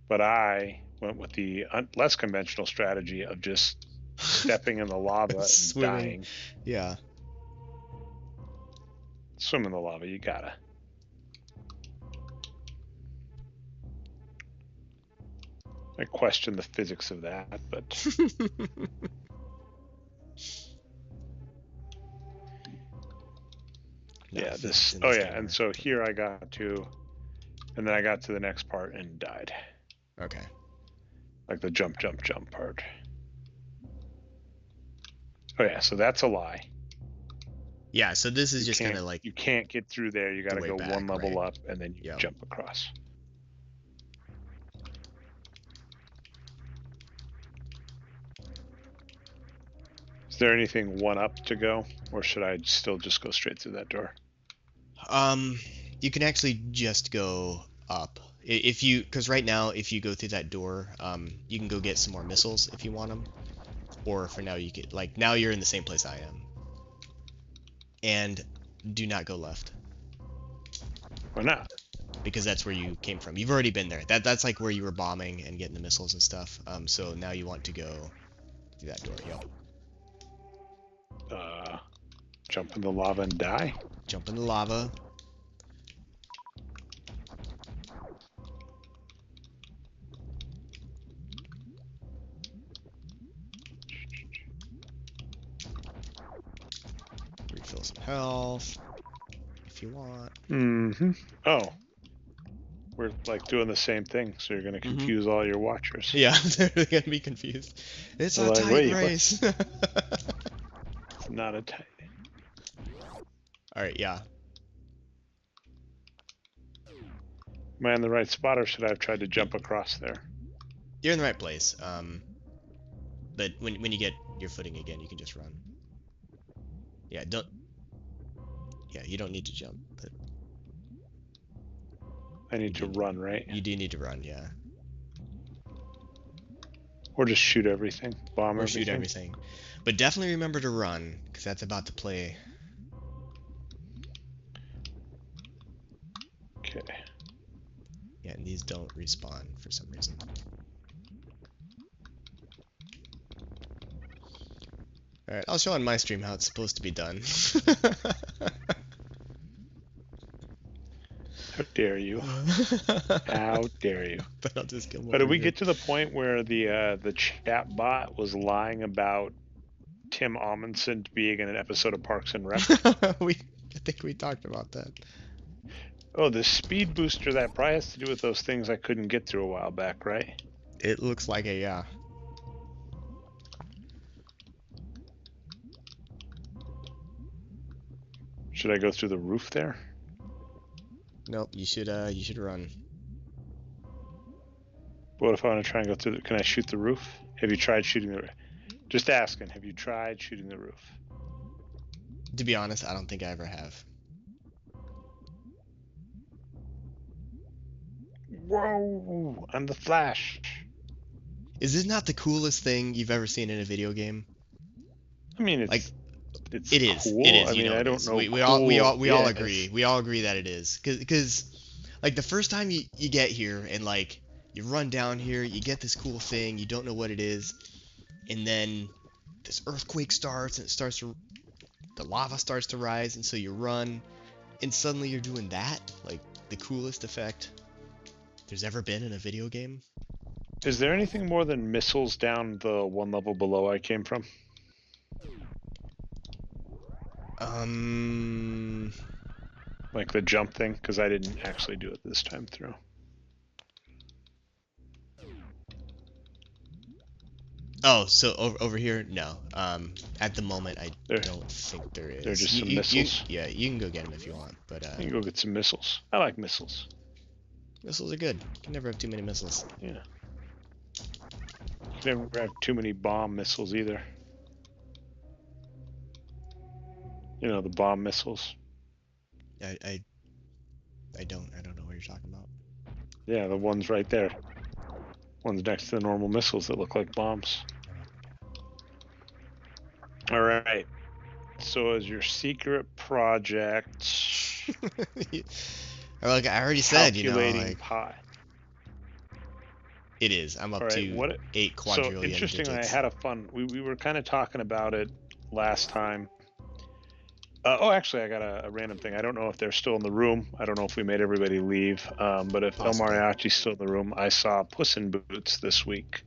B: but I went with the less conventional strategy of just stepping in the lava and
A: Swimming.
B: dying.
A: Yeah.
B: Swim in the lava, you gotta. I question the physics of that, but yeah,
A: Physics
B: this.
A: in
B: Oh
A: this
B: yeah,
A: game
B: and
A: are
B: so here I got to, and then I got to the next part and died.
A: okay.
B: Like the jump, jump, jump part. Oh yeah, so that's a lie.
A: Yeah, so this is just kind of like
B: You can't get through there. You got
A: the
B: to
A: way
B: go one
A: back,
B: level
A: right?
B: up and then you
A: Yep.
B: jump across. Is there anything one up to go, or should I still just go straight through that door?
A: You can actually just go up. If you, because right now, if you go through that door, you can go get some more missiles if you want them. Or for now, you get, like, now you're in the same place I am. And do not go left.
B: Why not?
A: Because that's where you came from. You've already been there. That's like where you were bombing and getting the missiles and stuff. So now you want to go through that door. Yep.
B: Jump in the lava and die?
A: Jump in the lava. Refill some health if you want.
B: Mm-hmm. Oh, we're like doing the same thing, so you're gonna confuse all your watchers.
A: Yeah, they're gonna be confused. It's
B: They're
A: a
B: like,
A: Titan
B: wait, what?
A: race.
B: It's not a Titan.
A: All right, yeah.
B: Am I in the right spot, or should I have tried to jump across there?
A: You're in the right place. But when you get your footing again, you can just run. Yeah, don't. Yeah, you don't need to jump, but
B: I need to run, right?
A: you do need to run. Yeah,
B: Or just shoot everything, bomb
A: or shoot
B: everything.
A: everything. But definitely remember to run, because that's about to play.
B: Okay.
A: Yeah, and these don't respawn for some reason. All right, I'll show on my stream how it's supposed to be done.
B: How dare you? How dare you?
A: But I'll just come
B: But
A: over
B: did we
A: here.
B: get to the point where the chat bot was lying about Tim Amundsen being in an episode of Parks and Rec?
A: I think we talked about that.
B: Oh, the speed booster, that probably has to do with those things I couldn't get through a while back, right?
A: It looks like a yeah.
B: Should I go through the roof there?
A: Nope, you should run.
B: What if I want to try and go through? Can I shoot the roof? Have you tried shooting the roof? Just asking. Have you tried shooting the roof?
A: To be honest, I don't think I ever have.
B: Whoa! I'm the Flash.
A: Is this not the coolest thing you've ever seen in a video game?
B: I mean,
A: Like,
B: it's
A: it is.
B: cool.
A: It is.
B: I
A: You
B: mean,
A: know
B: I
A: it
B: don't
A: is.
B: know.
A: We all agree. We all agree that it is. Cause like the first time you get here and like you run down here, you get this cool thing, you don't know what it is, and then this earthquake starts and the lava starts to rise, and so you run, and suddenly you're doing that, like the coolest effect there's ever been in a video game.
B: Is there anything more than missiles down the one level below I came from? Like the jump thing? Because I didn't actually do it this time through.
A: Oh, so over here, no. At the moment, I don't think there is.
B: They're just some missiles.
A: Yeah, you can go get them if you want, but
B: You can go get some missiles. I like missiles.
A: missiles are good. You can never have too many missiles.
B: Yeah. You can never have too many bomb missiles either. You know, the bomb missiles.
A: I, I, I don't know what you're talking about.
B: Yeah, the ones right there. Ones next to the normal missiles that look like bombs. All right. So as your secret project,
A: Like I already said,
B: calculating
A: like
B: pi.
A: it is. I'm
B: All
A: up
B: right.
A: to
B: What?
A: eight
B: So
A: quadrillion
B: interestingly, I
A: digits.
B: had a fun. We were kind of talking about it last time. Oh, actually, I got a random thing. I don't know if they're still in the room. I don't know if we made everybody leave. But if El
A: Possibly.
B: Mariachi's still in the room, I saw Puss in Boots this week,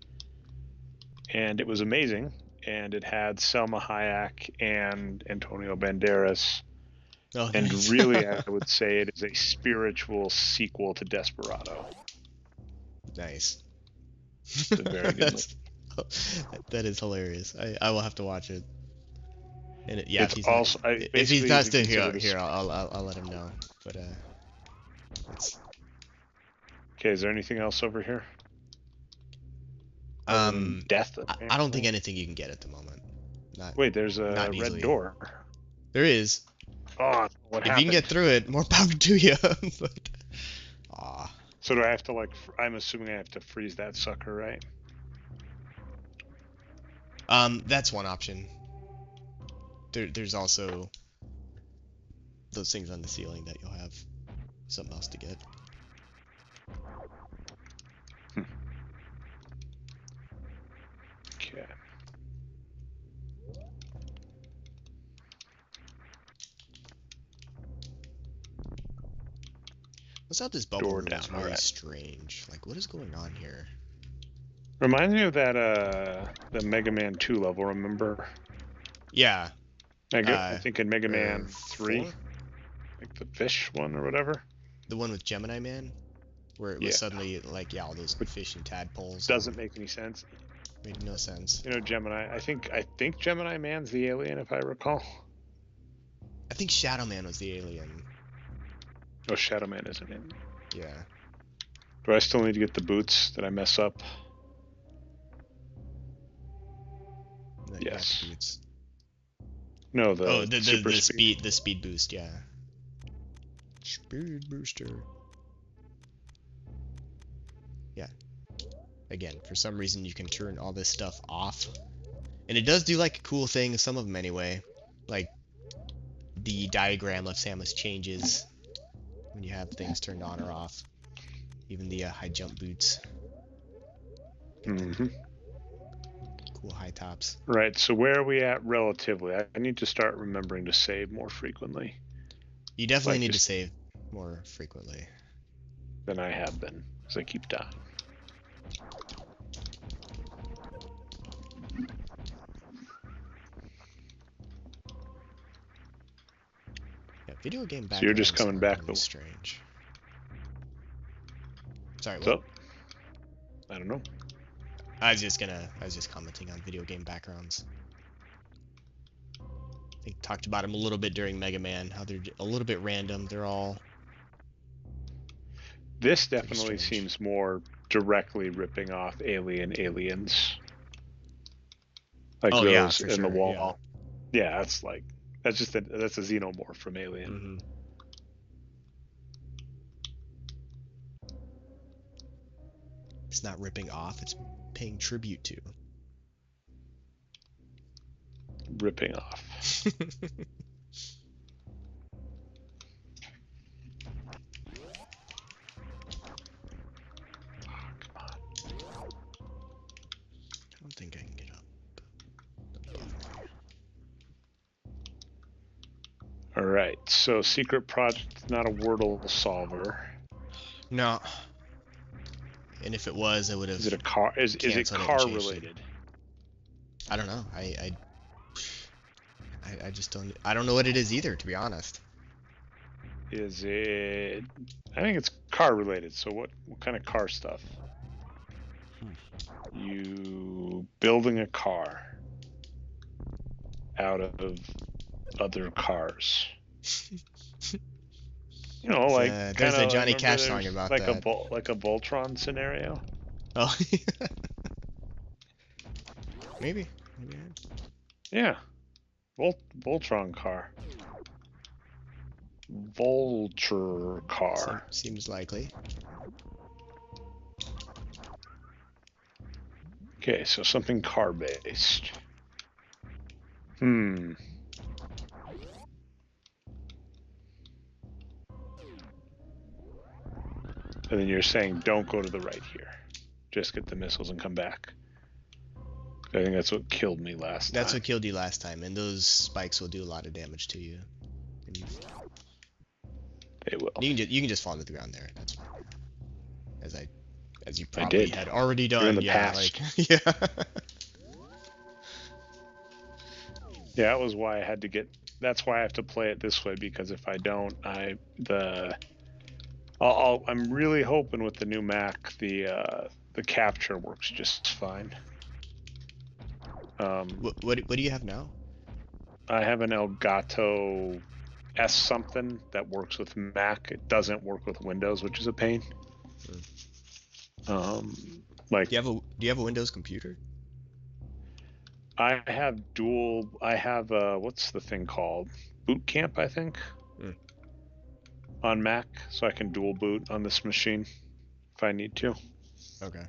B: and it was amazing. And it had Selma Hayek and Antonio Banderas.
A: Oh,
B: And
A: nice.
B: really, I would say it is a spiritual sequel to Desperado.
A: Nice.
B: It's a very good movie.
A: That's, that is hilarious. I will have to watch it. And yeah,
B: It's also
A: if he's
B: basically you
A: not
B: can
A: still
B: consider
A: here,
B: this.
A: I'll let him know. But it's
B: Okay, is there anything else over here other than
A: um,
B: death?
A: I don't think
B: Apparently.
A: anything you can get at the moment. Not
B: Wait, there's a
A: not
B: red
A: easily.
B: door.
A: There is.
B: Oh, what
A: If you can get
B: happened?
A: through it, more power to you. But ah,
B: So do I have to like? I'm assuming I have to freeze that sucker, right?
A: that's one option. There's also those things on the ceiling that you'll have something else to get.
B: Okay.
A: What's up? This bubble
B: Door
A: room
B: down.
A: is
B: All
A: really
B: right.
A: strange. Like, what is going on here?
B: Reminds me of that the Mega Man 2 level. Remember?
A: Yeah.
B: I think in Mega
A: Or
B: Man 3,
A: four?
B: like the fish one or whatever.
A: The one with Gemini Man, where it was
B: Yeah,
A: suddenly like, yeah, all those
B: which
A: fish and tadpoles
B: doesn't
A: and
B: make any sense.
A: made no sense.
B: You know, Gemini. I think Gemini Man's the alien, if I recall.
A: I think Shadow Man was the alien.
B: Oh, Shadow Man isn't in.
A: Yeah.
B: Do I still need to get the boots? Did I mess up?
A: No, you got the
B: Yes.
A: boots.
B: No,
A: Oh,
B: the super speed.
A: the speed boost, yeah. Speed booster. Yeah. Again, for some reason you can turn all this stuff off. And it does do like cool things, some of them anyway. Like the diagram of Samus changes when you have things turned on or off. Even the high jump boots. Get them
B: Mm-hmm.
A: cool high tops.
B: Right. So where are we at relatively? I need to start remembering to save more frequently,
A: You definitely
B: like
A: need to
B: just
A: save more frequently.
B: than I have been, because I keep dying.
A: Yeah, video game
B: So you're just
A: backgrounds
B: coming
A: are
B: back
A: really
B: the.
A: strange. Sorry, what?
B: So I don't know.
A: I was just commenting on video game backgrounds. I think talked about them a little bit during Mega Man, how they're a little bit random. They're all
B: This
A: pretty
B: definitely
A: strange.
B: seems more directly ripping off Aliens, like
A: Oh yeah,
B: those
A: for
B: in the
A: sure. Yeah.
B: wall. Yeah, that's a xenomorph from Alien.
A: hmm It's not ripping off, it's paying tribute to.
B: Ripping off. Come on.
A: I don't think I can get up above me.
B: All right. So secret project is not a Wordle solver.
A: No. And if it was, I would
B: Is
A: have
B: it a car? Is it
A: canceled it and
B: car
A: changed it.
B: related?
A: I don't know. I just I don't know what it is either, to be honest.
B: Is it? I think it's car related. So what kind of car stuff?
A: Hmm.
B: You building a car out of other cars. You know, like kind
A: There's a
B: of
A: Johnny
B: remember
A: Cash song
B: there's
A: about
B: like a
A: that.
B: Voltron scenario.
A: Oh, maybe. Maybe.
B: Yeah, Voltron car. Vulture car.
A: Seems likely.
B: Okay, so something car based. Hmm. And then you're saying don't go to the right here. Just get the missiles and come back. I think that's what killed me last
A: That's
B: time.
A: what killed you last time, and those spikes will do a lot of damage to you.
B: They will.
A: You can just fall to the ground there. That's fine. As I as you
B: I
A: probably
B: did.
A: had already
B: You're in
A: done.
B: the
A: Yeah,
B: past.
A: like yeah.
B: Yeah, that was why I had to get. That's why I have to play it this way, because if I don't, I'm really hoping with the new Mac the capture works just fine.
A: What do you have now?
B: I have an Elgato S something that works with Mac. It doesn't work with Windows, which is a pain.
A: Hmm.
B: Um, like
A: Do you have a Windows computer?
B: I have dual. I have what's the thing called? Boot Camp, I think,
A: Hmm.
B: on Mac, so I can dual boot on this machine if I need to.
A: Okay.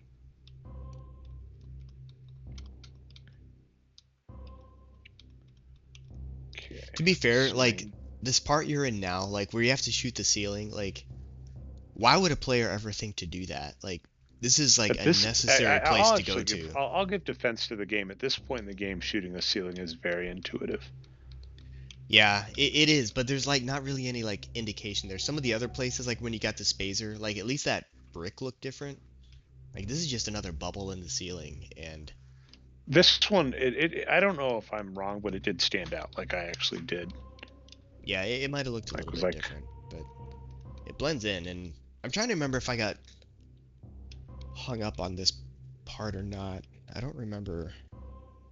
B: Okay,
A: To be fair, like
B: swing.
A: this part you're in now, like where you have to shoot the ceiling, like why would a player ever think to do that? Like this is like
B: At
A: a
B: this,
A: necessary place
B: I'll
A: to go
B: actually give.
A: to.
B: I'll give defense to the game. At this point in the game, shooting the ceiling is very intuitive.
A: Yeah, it is, but there's like not really any like indication there. Some of the other places, like when you got the spazer, like at least that brick looked different. Like this is just another bubble in the ceiling, and
B: This one, I don't know if I'm wrong, but it did stand out. Like I actually did.
A: yeah, it might have looked a
B: Like
A: little
B: was
A: bit
B: like
A: different, but it blends in. And I'm trying to remember if I got hung up on this part or not. I don't remember.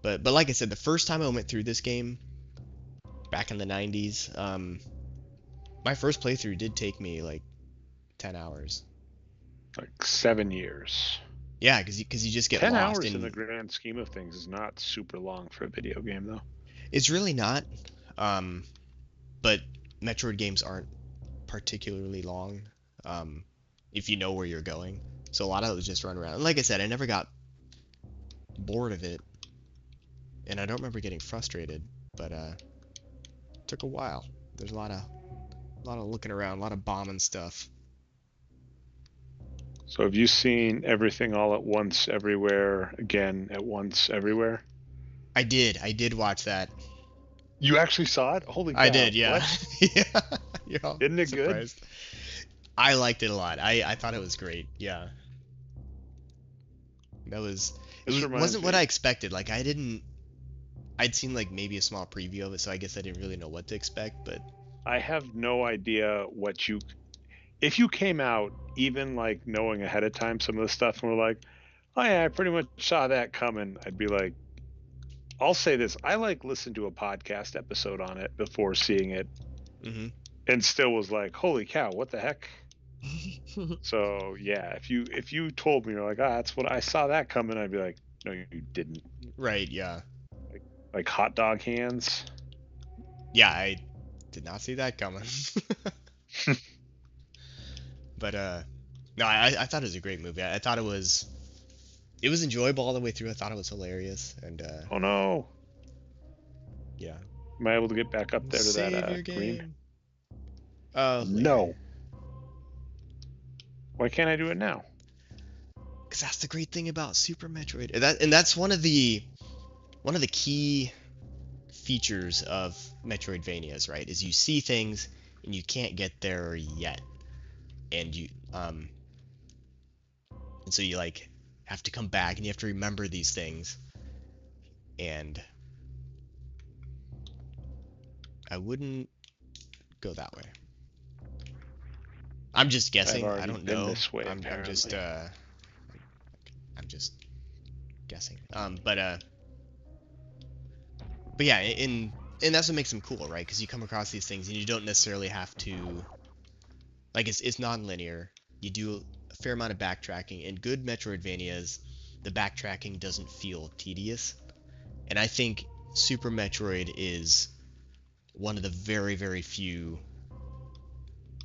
A: But like I said, the first time I went through this game back in the 90s, my first playthrough did take me like 10 hours.
B: 7 years.
A: Yeah, because you just get
B: 10 hours
A: lost,
B: in the
A: and
B: grand scheme of things is not super long for a video game, though.
A: it's really not. Um, but Metroid games aren't particularly long, um, if you know where you're going. So a lot of it was just run around. And like I said, I never got bored of it, and I don't remember getting frustrated. But it took a while. There's a lot of looking around, a lot of bombing stuff.
B: So have you seen everything all at once, everywhere, again at once, everywhere?
A: I did watch that.
B: You actually saw it? Holy
A: I
B: cow!
A: did, yeah.
B: What?
A: Yeah, you're all
B: Isn't it good?
A: surprised. I liked it a lot. I thought it was great. Yeah, that was
B: This reminds
A: wasn't what I
B: me.
A: expected. Like I didn't. I'd seen like maybe a small preview of it, so I guess I didn't really know what to expect. But
B: I have no idea what you. If you came out even like knowing ahead of time some of the stuff, and were like, "Oh yeah, I pretty much saw that coming," I'd be like, I'll say this: I like listened to a podcast episode on it before seeing it,
A: hmm
B: and still was like, "Holy cow, what the heck?" So yeah, if you told me you're like, "Ah, that's what I saw that coming," I'd be like, "No, you didn't."
A: right, yeah,
B: Like like hot dog hands.
A: yeah. I did not see that coming. But no, I thought it was a great movie. I thought it was enjoyable all the way through. I thought it was hilarious, and
B: Oh no,
A: yeah.
B: am I able to get back up there to that
A: Save your
B: green?
A: game. Later.
B: No. Why can't I do it now?
A: Because that's the great thing about Super Metroid. And that's one of the key features of Metroidvanias, right? Is you see things and you can't get there yet, and so you like have to come back and you have to remember these things. And I wouldn't go that way. I'm just
B: I've
A: guessing. I
B: already
A: don't
B: been
A: know.
B: this way apparently.
A: I'm just guessing. But yeah, and that's what makes them cool, right? Because you come across these things and you don't necessarily have to like it's non-linear. You do a fair amount of backtracking. In good Metroidvanias, the backtracking doesn't feel tedious, and I think Super Metroid is one of the very few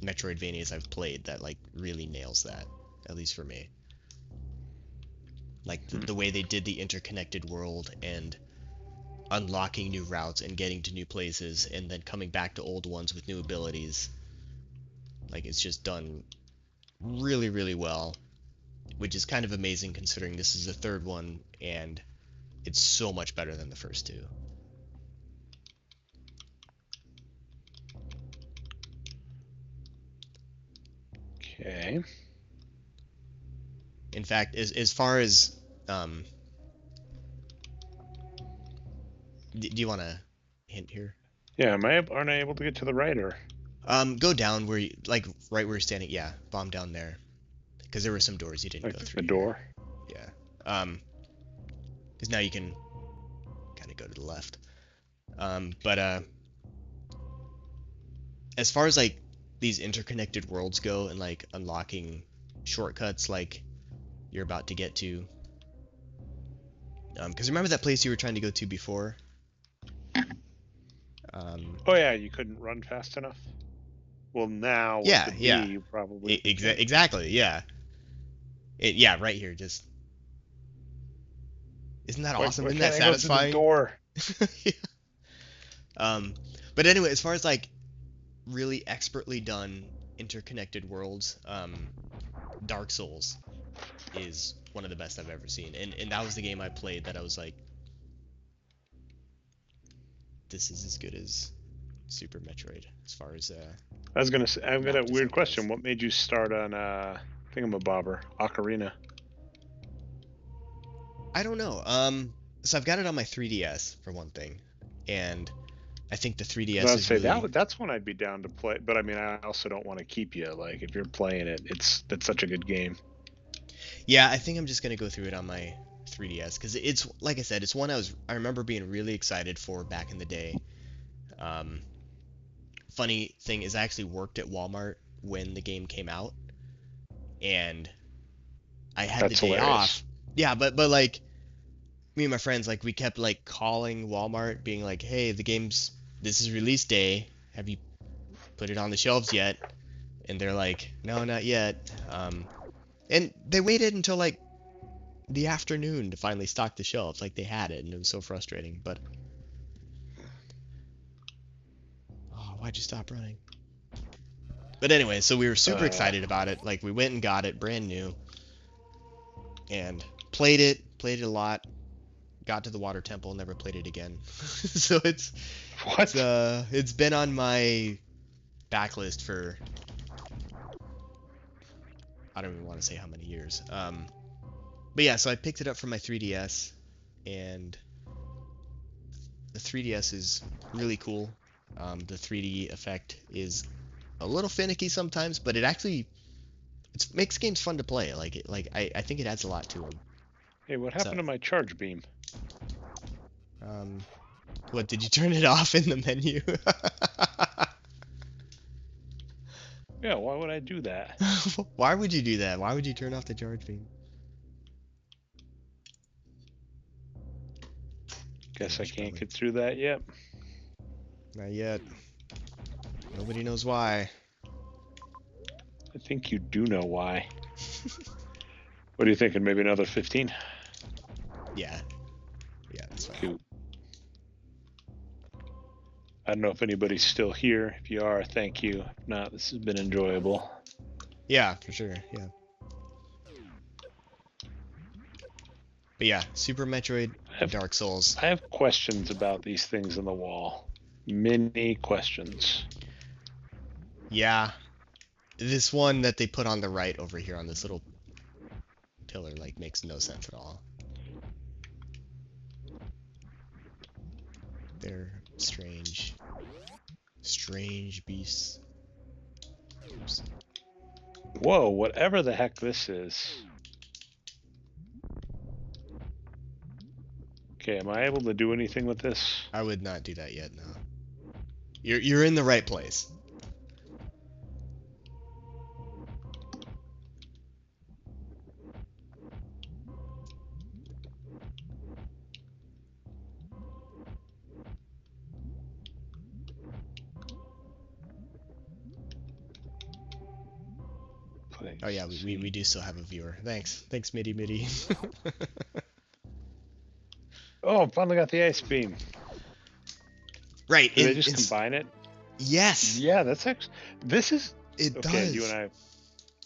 A: Metroidvanias I've played that like really nails that, at least for me. Like the way they did the interconnected world and unlocking new routes and getting to new places and then coming back to old ones with new abilities. Like it's just done really, really well, which is kind of amazing considering this is the third one and it's so much better than the first two.
B: Okay.
A: In fact, as far as um, do you want a hint here?
B: Yeah, aren't I able to get to the right or?
A: Go down where you like right where you're standing. Yeah, bomb down there, because there were some doors you didn't
B: Like
A: go through
B: the
A: here.
B: door?
A: Yeah. Because now you can kind of go to the left. But as far as like these interconnected worlds go and like unlocking shortcuts like you're about to get to, because remember that place you were trying to go to before? Um,
B: Oh yeah, you couldn't run fast enough. Well, now with the
A: yeah,
B: B,
A: yeah,
B: you probably can.
A: exactly, yeah, yeah, right here. Just isn't that awesome?
B: Why
A: Isn't that
B: can't I go through the
A: satisfying?
B: door?
A: Yeah. Um, but anyway, as far as like really expertly done interconnected worlds, Dark Souls is one of the best I've ever seen, and that was the game I played that I was like, this is as good as Super Metroid as far as
B: I was gonna say, I've got
A: map
B: a weird
A: design
B: question.
A: goes.
B: What made you start on Thingamabobber, Ocarina?
A: I don't know. So I've got it on my 3DS for one thing, and I think the
B: Because I
A: 3DS
B: would
A: is
B: say
A: really
B: that's one I'd be down to play. But I mean, I also don't want to keep you. Like, if you're playing it, that's such a good game.
A: yeah. I think I'm just gonna go through it on my 3DS because it's like I said, it's one I remember being really excited for back in the day. Um, Funny thing is, I actually worked at Walmart when the game came out, and I had the
B: That's
A: day
B: hilarious.
A: off. Yeah, but like me and my friends, like we kept like calling Walmart, being like, "Hey, this is release day. Have you put it on the shelves yet?" And they're like, "No, not yet." And they waited until like the afternoon to finally stock the shelves. Like they had it, and it was so frustrating. But oh, why'd you stop running? But anyway, so we were super
B: Uh,
A: excited about it. Like we went and got it brand new and played it a lot. Got to the water temple, never played it again. So
B: what?
A: it's been on my backlist for I don't even want to say how many years. But yeah, so I picked it up from my 3DS, and the 3DS is really cool. The 3D effect is a little finicky sometimes, but it makes games fun to play. I think it adds a lot to them.
B: Hey, what
A: So
B: happened to my charge beam?
A: um, what did you turn it off in the menu?
B: Yeah, why would I do that?
A: Why would you do that? Why would you turn off the charge beam?
B: Guess I
A: You should
B: can't
A: probably
B: get through that yet.
A: not yet. Nobody knows why.
B: I think you do know why. What are you thinking? Maybe another 15?
A: Yeah, yeah, that's fine.
B: Cool. I don't know if anybody's still here. If you are, thank you. If not, this has been enjoyable.
A: Yeah, for sure. Yeah. But yeah, Super Metroid,
B: I have
A: Dark Souls.
B: I have questions about these things on the wall. Many questions.
A: Yeah, this one that they put on the right over here on this little pillar like makes no sense at all. They're strange beasts. Oops.
B: Whoa, whatever the heck this is. Okay, am I able to do anything with this?
A: I would not do that yet, no. You're in the right place. Oh yeah, we do still have a viewer. Thanks, Midi Midi.
B: Oh, finally got the ice beam.
A: Right,
B: Do they just combine it?
A: yes,
B: Yeah, that's actually. This is
A: it
B: okay. You
A: does.
B: and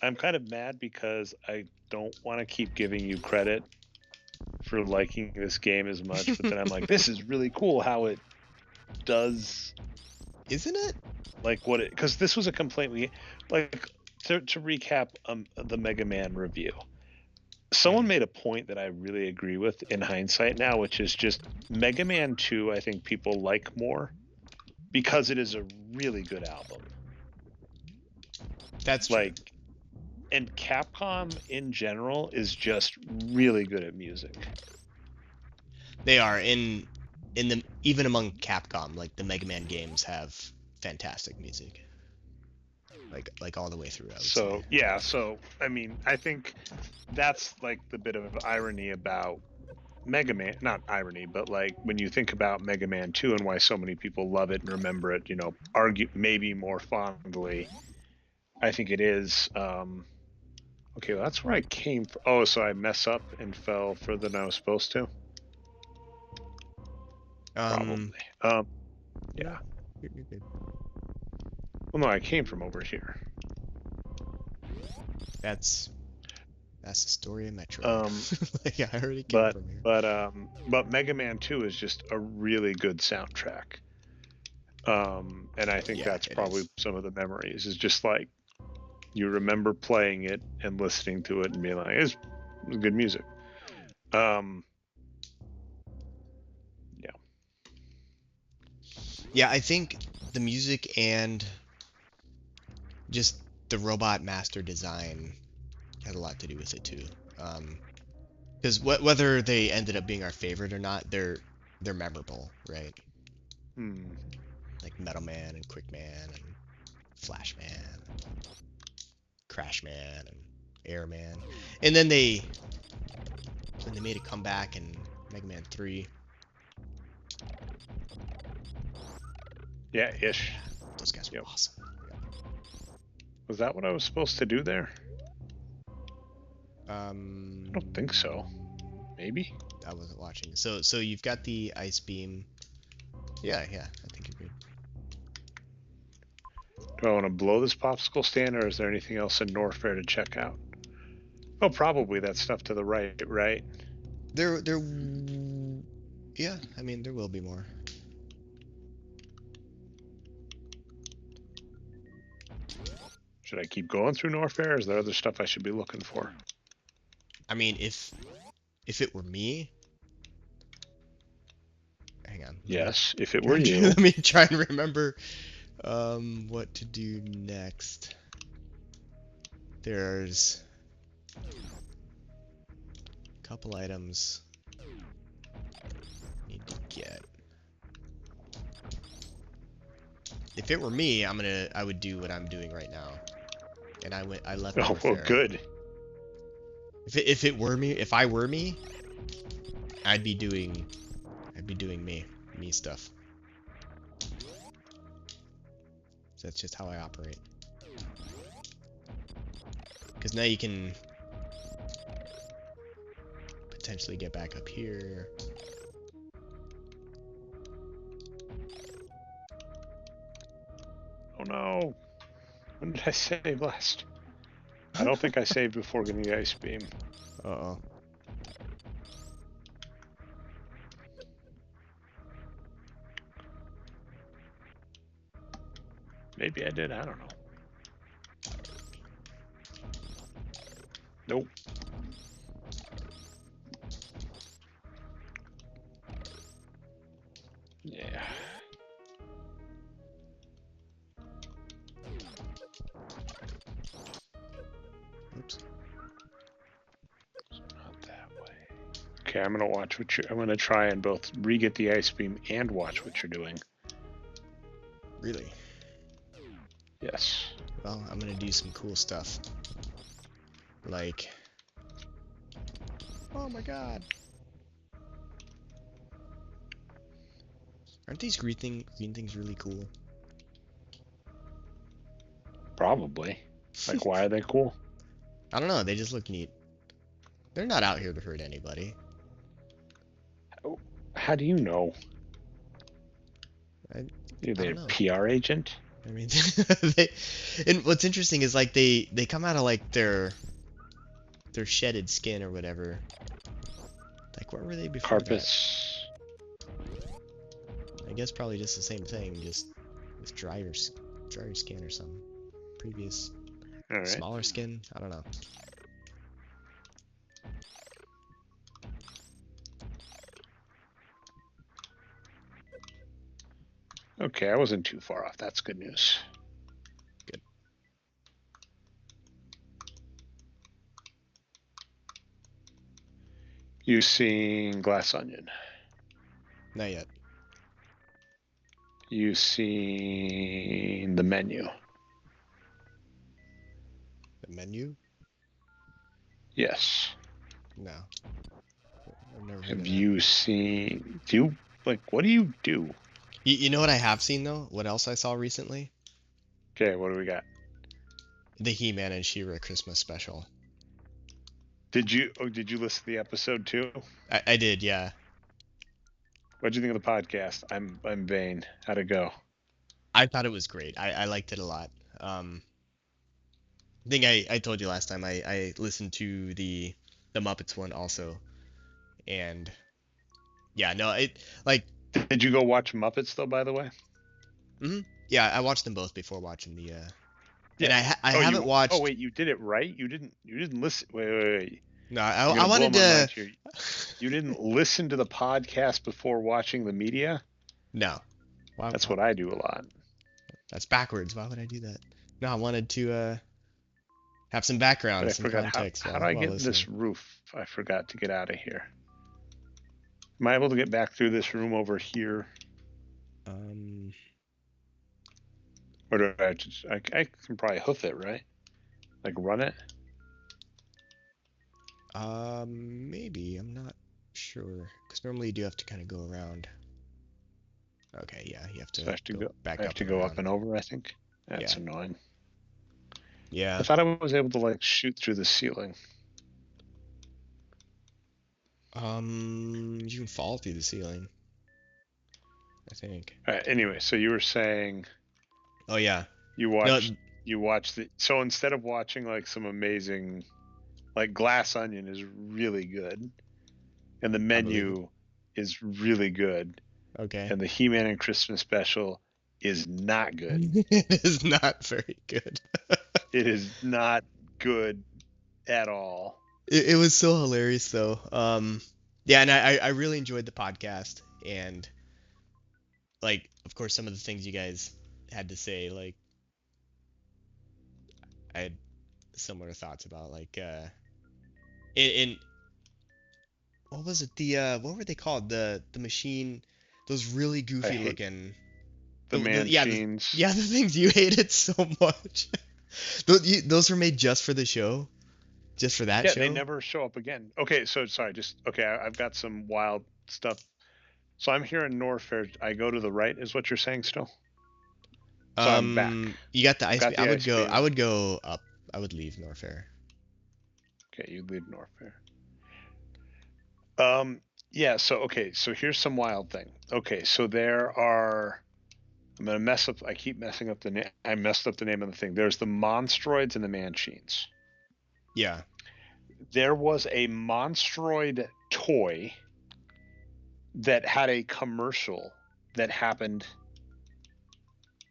B: I'm kind of mad because I don't want to keep giving you credit for liking this game as much, but then I'm like, this is really cool how it does
A: Isn't it?
B: like what it, because this was a complaint we like to recap the Mega Man review. Someone made a point that I really agree with in hindsight now, which is just Mega Man 2 I think people like more because it is a really good album.
A: That's true.
B: Like, and Capcom in general is just really good at music.
A: They are in the even among Capcom, like the Mega Man games have fantastic music. Like all the way through, I would say.
B: So yeah, so I mean, I think that's like the bit of irony about Mega Man, not irony, but like when you think about Mega Man 2 and why so many people love it and remember it, argue maybe more fondly. I think it is. Okay, well, that's where I came from. Oh, so I mess up and fell further than I was supposed to?
A: Um,
B: Probably. Um,
A: no,
B: yeah.
A: you're good.
B: Well, no, I came from over here.
A: That's that's the story of Metroid.
B: Um,
A: Like I already came
B: but
A: from here.
B: but Mega Man 2 is just a really good soundtrack. And I think
A: Yeah,
B: that's
A: it
B: probably
A: is.
B: some of the memories. Is just like you remember playing it and listening to it and being like, it's good music. Um, yeah.
A: Yeah, I think the music and just the robot master design had a lot to do with it too. Because whether they ended up being our favorite or not, they're memorable, right?
B: Hmm.
A: Like Metal Man and Quick Man and Flash Man, Crash Man and Air Man, and then they made a comeback in Mega Man 3.
B: Yeah, ish.
A: Those guys were
B: Yep.
A: awesome.
B: Was that what I was supposed to do there? I don't think so.
A: Um,
B: Maybe.
A: I wasn't watching. So you've got the ice beam. Yeah, I think you're good.
B: Do I want to blow this popsicle stand, or is there anything else in Norfair to check out? Oh, probably that stuff to the right, right?
A: There, yeah. I mean, there will be more.
B: Should I keep going through Norfair? Or is there other stuff I should be looking for?
A: I mean, if it were me, hang on.
B: Yes, if it were you.
A: Let me try and remember what to do next. There's a couple items I need to get. If it were me, I would do what I'm doing right now. And I left
B: Oh, well,
A: Norfair.
B: good.
A: If it were me, if I were me, I'd be doing me stuff. So that's just how I operate. Because now you can potentially get back up here.
B: Oh no. When did I save last? I don't think I saved before getting the ice beam.
A: Uh-oh.
B: Maybe I did. I don't know. Nope. Yeah.
A: Oops.
B: Not that way. Okay, I'm gonna watch what you're. I'm gonna try and both re-get the ice beam and watch what you're doing.
A: Really?
B: Yes.
A: Well, I'm gonna do some cool stuff. Like, oh my god. Aren't these green things really cool?
B: Probably. Like, why are they cool?
A: I don't know. They just look neat. They're not out here to hurt anybody.
B: Oh, how do you know?
A: I,
B: Are
A: I
B: they
A: don't
B: a
A: know.
B: PR agent?
A: I mean, they, and what's interesting is like they come out of like their shedded skin or whatever. Like where were they before that?
B: Carpets.
A: I guess probably just the same thing, just with drier skin or some previous
B: All right.
A: smaller skin. I don't know.
B: Okay, I wasn't too far off. That's good news.
A: Good.
B: You seen Glass Onion?
A: Not yet.
B: You seen the menu?
A: The menu?
B: Yes.
A: No. I've never heard
B: Have
A: of that.
B: you seen? Do you like? What do you do?
A: You know what I have seen though? What else I saw recently?
B: Okay, what do we got?
A: The He-Man and She-Ra Christmas special.
B: Did you? Oh, did you listen to the episode too?
A: I did, yeah.
B: What'd you think of the podcast? I'm vain. How'd it go?
A: I thought it was great. I liked it a lot. Um, I think I told you last time I listened to the Muppets one also, and yeah, no, it like
B: Did you go watch Muppets though? By the way.
A: yeah, I watched them both before watching the and
B: Yeah.
A: I
B: Oh,
A: haven't
B: you. Oh,
A: watched.
B: wait. You did it right. You didn't. You didn't listen. Wait, wait, wait.
A: No,
B: You're
A: I
B: gonna blow
A: wanted
B: my
A: to.
B: mind here. You didn't listen to the podcast before watching the media.
A: No,
B: That's what I do a lot.
A: that's backwards. Why would I do that? No, I wanted to have some
B: But
A: background,
B: I
A: some
B: forgot
A: context
B: how do I
A: while
B: get in
A: listening.
B: this roof? I forgot to get out of here. Am I able to get back through this room over here?
A: Um,
B: Or do I just I can probably hoof it, right? Like run it?
A: maybe I'm not sure because normally you do have to kind of go around. Okay, yeah, you have
B: So
A: to go
B: I
A: back
B: have
A: up
B: to
A: and
B: go up
A: around.
B: and over, I think.
A: Yeah,
B: That's annoying. I
A: yeah.
B: thought I was able to like shoot through the ceiling.
A: You can fall through the ceiling, I think.
B: Anyway, so you were saying
A: Oh yeah.
B: you
A: No,
B: watched the so instead of watching like some amazing like Glass Onion is really good and the
A: I believe it.
B: menu is really good
A: Okay.
B: and the He-Man and Christmas special is not good.
A: It is not very good.
B: It is not good at all.
A: It was so hilarious though. Yeah, and I really enjoyed the podcast and like of course some of the things you guys had to say like I had similar thoughts about like in what was it the what were they called the machine those really
B: I
A: goofy
B: hate
A: looking
B: the Manchines.
A: yeah the things you hated so much those were made just for the show just for that
B: Yeah, they
A: show.
B: never show up again. Okay, so sorry, just okay. I've got some wild stuff. So I'm here in Norfair. I go to the right, is what you're saying still? So I'm back.
A: You got the
B: I've
A: ice
B: got
A: beam.
B: the ice
A: I
B: beam.
A: would go up. I would leave Norfair.
B: Okay, you leave Norfair. Yeah. So okay. So here's some wild thing. Okay. So there are. I'm gonna mess up. I keep messing up the name. I messed up the name of the thing. There's the Monstroids and the Manchines.
A: Yeah.
B: There was a Monstroid toy that had a commercial that happened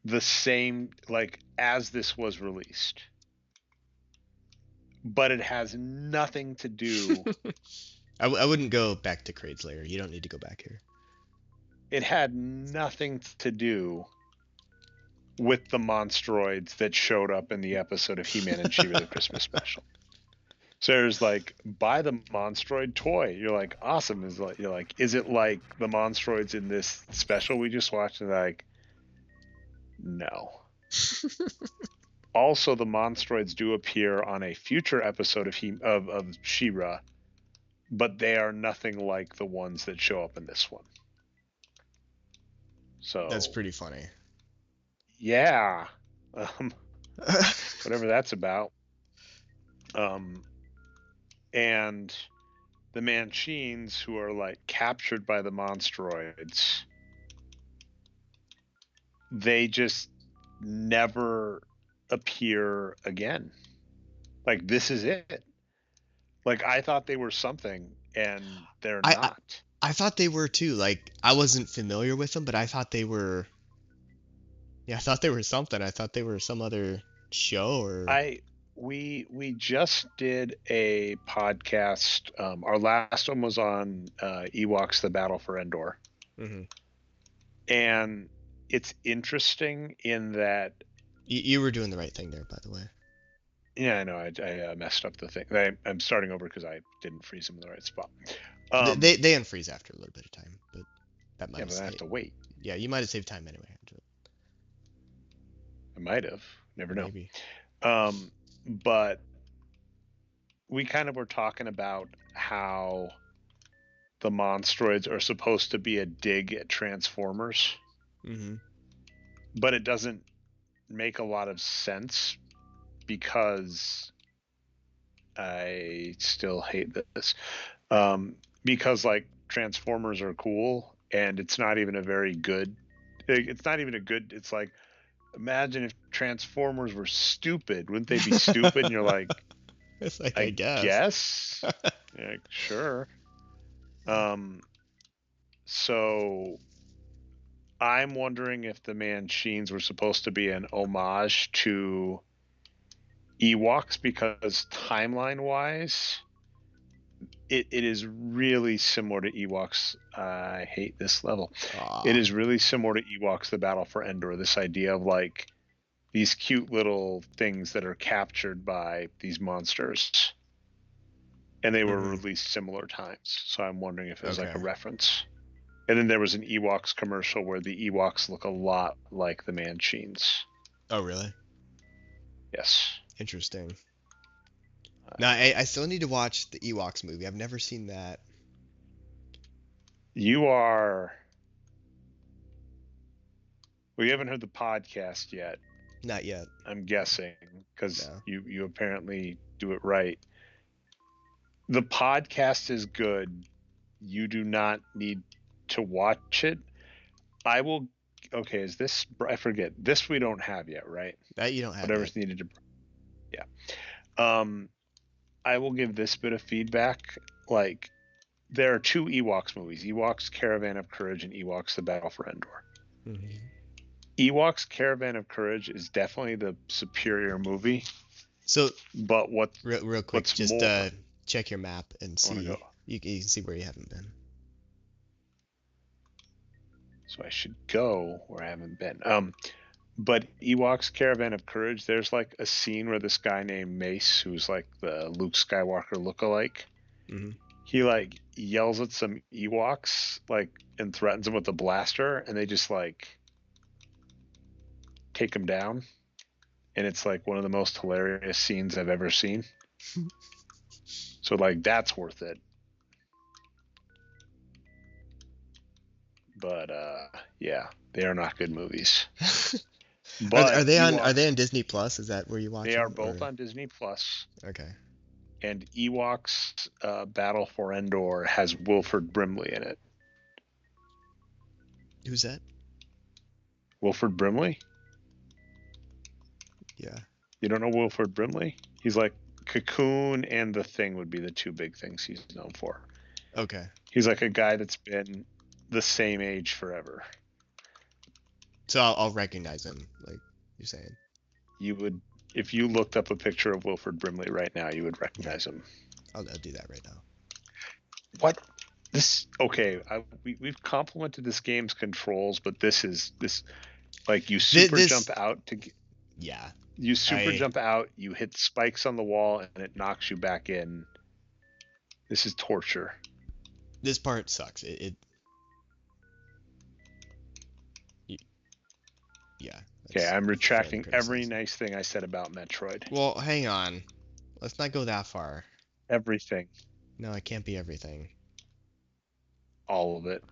B: the same like as this was released, but it has nothing to do.
A: I wouldn't go back to Kraid's lair. You don't need to go back here.
B: It had nothing to do with the Monstroids that showed up in the episode of He-Man and She-Ra the Christmas special. So there's like buy the Monstroid toy. You're like awesome. Is like you're like is it like the Monstroids in this special we just watched? And like no. Also, the Monstroids do appear on a future episode of She-Ra, but they are nothing like the ones that show up in this one.
A: That's
B: So
A: pretty funny.
B: yeah, um, whatever that's about. Um, and the Manchines, who are like captured by the monstroids, they just never appear again. Like, this is it. Like, I thought they were something, and they're
A: I, I
B: not.
A: I thought they were too. Like I wasn't familiar with them, but I thought they were. Yeah, I thought they were something. I thought they were some other show or.
B: I we just did a podcast. Our last one was on Ewoks: The Battle for Endor,
A: Hmm.
B: and it's interesting in that.
A: You were doing the right thing there, by the way.
B: Yeah, I know. I messed up the thing. I'm starting over because I didn't freeze them in the right spot.
A: They unfreeze after a little bit of time, but that might
B: Yeah,
A: have
B: but I have
A: saved.
B: to wait.
A: Yeah, you might have saved time anyway.
B: I might have. Never know.
A: Maybe.
B: Um, but we kind of were talking about how the monstroids are supposed to be a dig at Transformers,
A: Hmm.
B: but it doesn't make a lot of sense because I still hate this. Because like Transformers are cool, and it's not even a very good. It's not even a good. It's like, imagine if Transformers were stupid. Wouldn't they be stupid? And you're like,
A: It's like I
B: I
A: guess.
B: guess. Yeah, sure. Um, so I'm wondering if the Manchines were supposed to be an homage to Ewoks, because timeline wise, it is really similar to Ewoks. I hate this level. It
A: Aw.
B: is really similar to Ewoks: The Battle for Endor. This idea of like these cute little things that are captured by these monsters, and they were
A: Hmm.
B: released similar times. So I'm wondering if it was like a
A: Okay.
B: reference. And then there was an Ewoks commercial where the Ewoks look a lot like the Manchines.
A: Oh, really?
B: Yes.
A: Interesting. No,
B: Uh,
A: I still need to watch the Ewoks movie. I've never seen that.
B: you are. We haven't heard the podcast yet.
A: Not yet.
B: I'm guessing because
A: No.
B: you apparently do it right. The podcast is good. You do not need to watch it. I will. Okay, is this? I forget. This we don't have yet, right?
A: That you don't have yet.
B: Whatever's needed to. Yeah. Um, I will give this bit of feedback. Like, there are two Ewoks movies: Ewoks Caravan of Courage and Ewoks The Battle for Endor.
A: Hmm.
B: Ewoks Caravan of Courage is definitely the superior movie,
A: So,
B: but
A: real quick,
B: what's
A: just
B: more,
A: check your map and
B: I want to go.
A: see. You can see where you haven't been.
B: So I should go where I haven't been. But Ewoks Caravan of Courage, there's like a scene where this guy named Mace, who's like the Luke Skywalker lookalike,
A: Hmm.
B: he like yells at some Ewoks like and threatens them with a blaster, and they just like take him down. And it's like one of the most hilarious scenes I've ever seen. So like that's worth it. But yeah, they are not good movies.
A: Are
B: But
A: they on
B: Ewoks,
A: Disney Plus? Is that where you watch
B: they are
A: them
B: both
A: or
B: on Disney Plus.
A: okay.
B: And Ewoks Battle for Endor has Wilford Brimley in it.
A: Who's that?
B: Wilford Brimley?
A: Yeah.
B: You don't know Wilford Brimley? He's like Cocoon and The Thing would be the two big things he's known for.
A: Okay.
B: He's like a guy that's been the same age forever.
A: So I'll recognize him, like you're saying.
B: You would, if you looked up a picture of Wilford Brimley right now, you would
A: Okay.
B: recognize him.
A: I'll do that right now.
B: What? This okay? We've complimented this game's controls, but this like you super jump
A: This,
B: out to
A: yeah.
B: you super
A: I
B: jump out, you hit spikes on the wall, and it knocks you back in. This is torture.
A: This part sucks. Yeah.
B: Okay,
A: That's
B: I'm
A: fair to
B: retracting every
A: criticize.
B: nice thing I said about Metroid.
A: Well, hang on. Let's not go that far.
B: Everything,
A: No, it can't be everything.
B: all of it.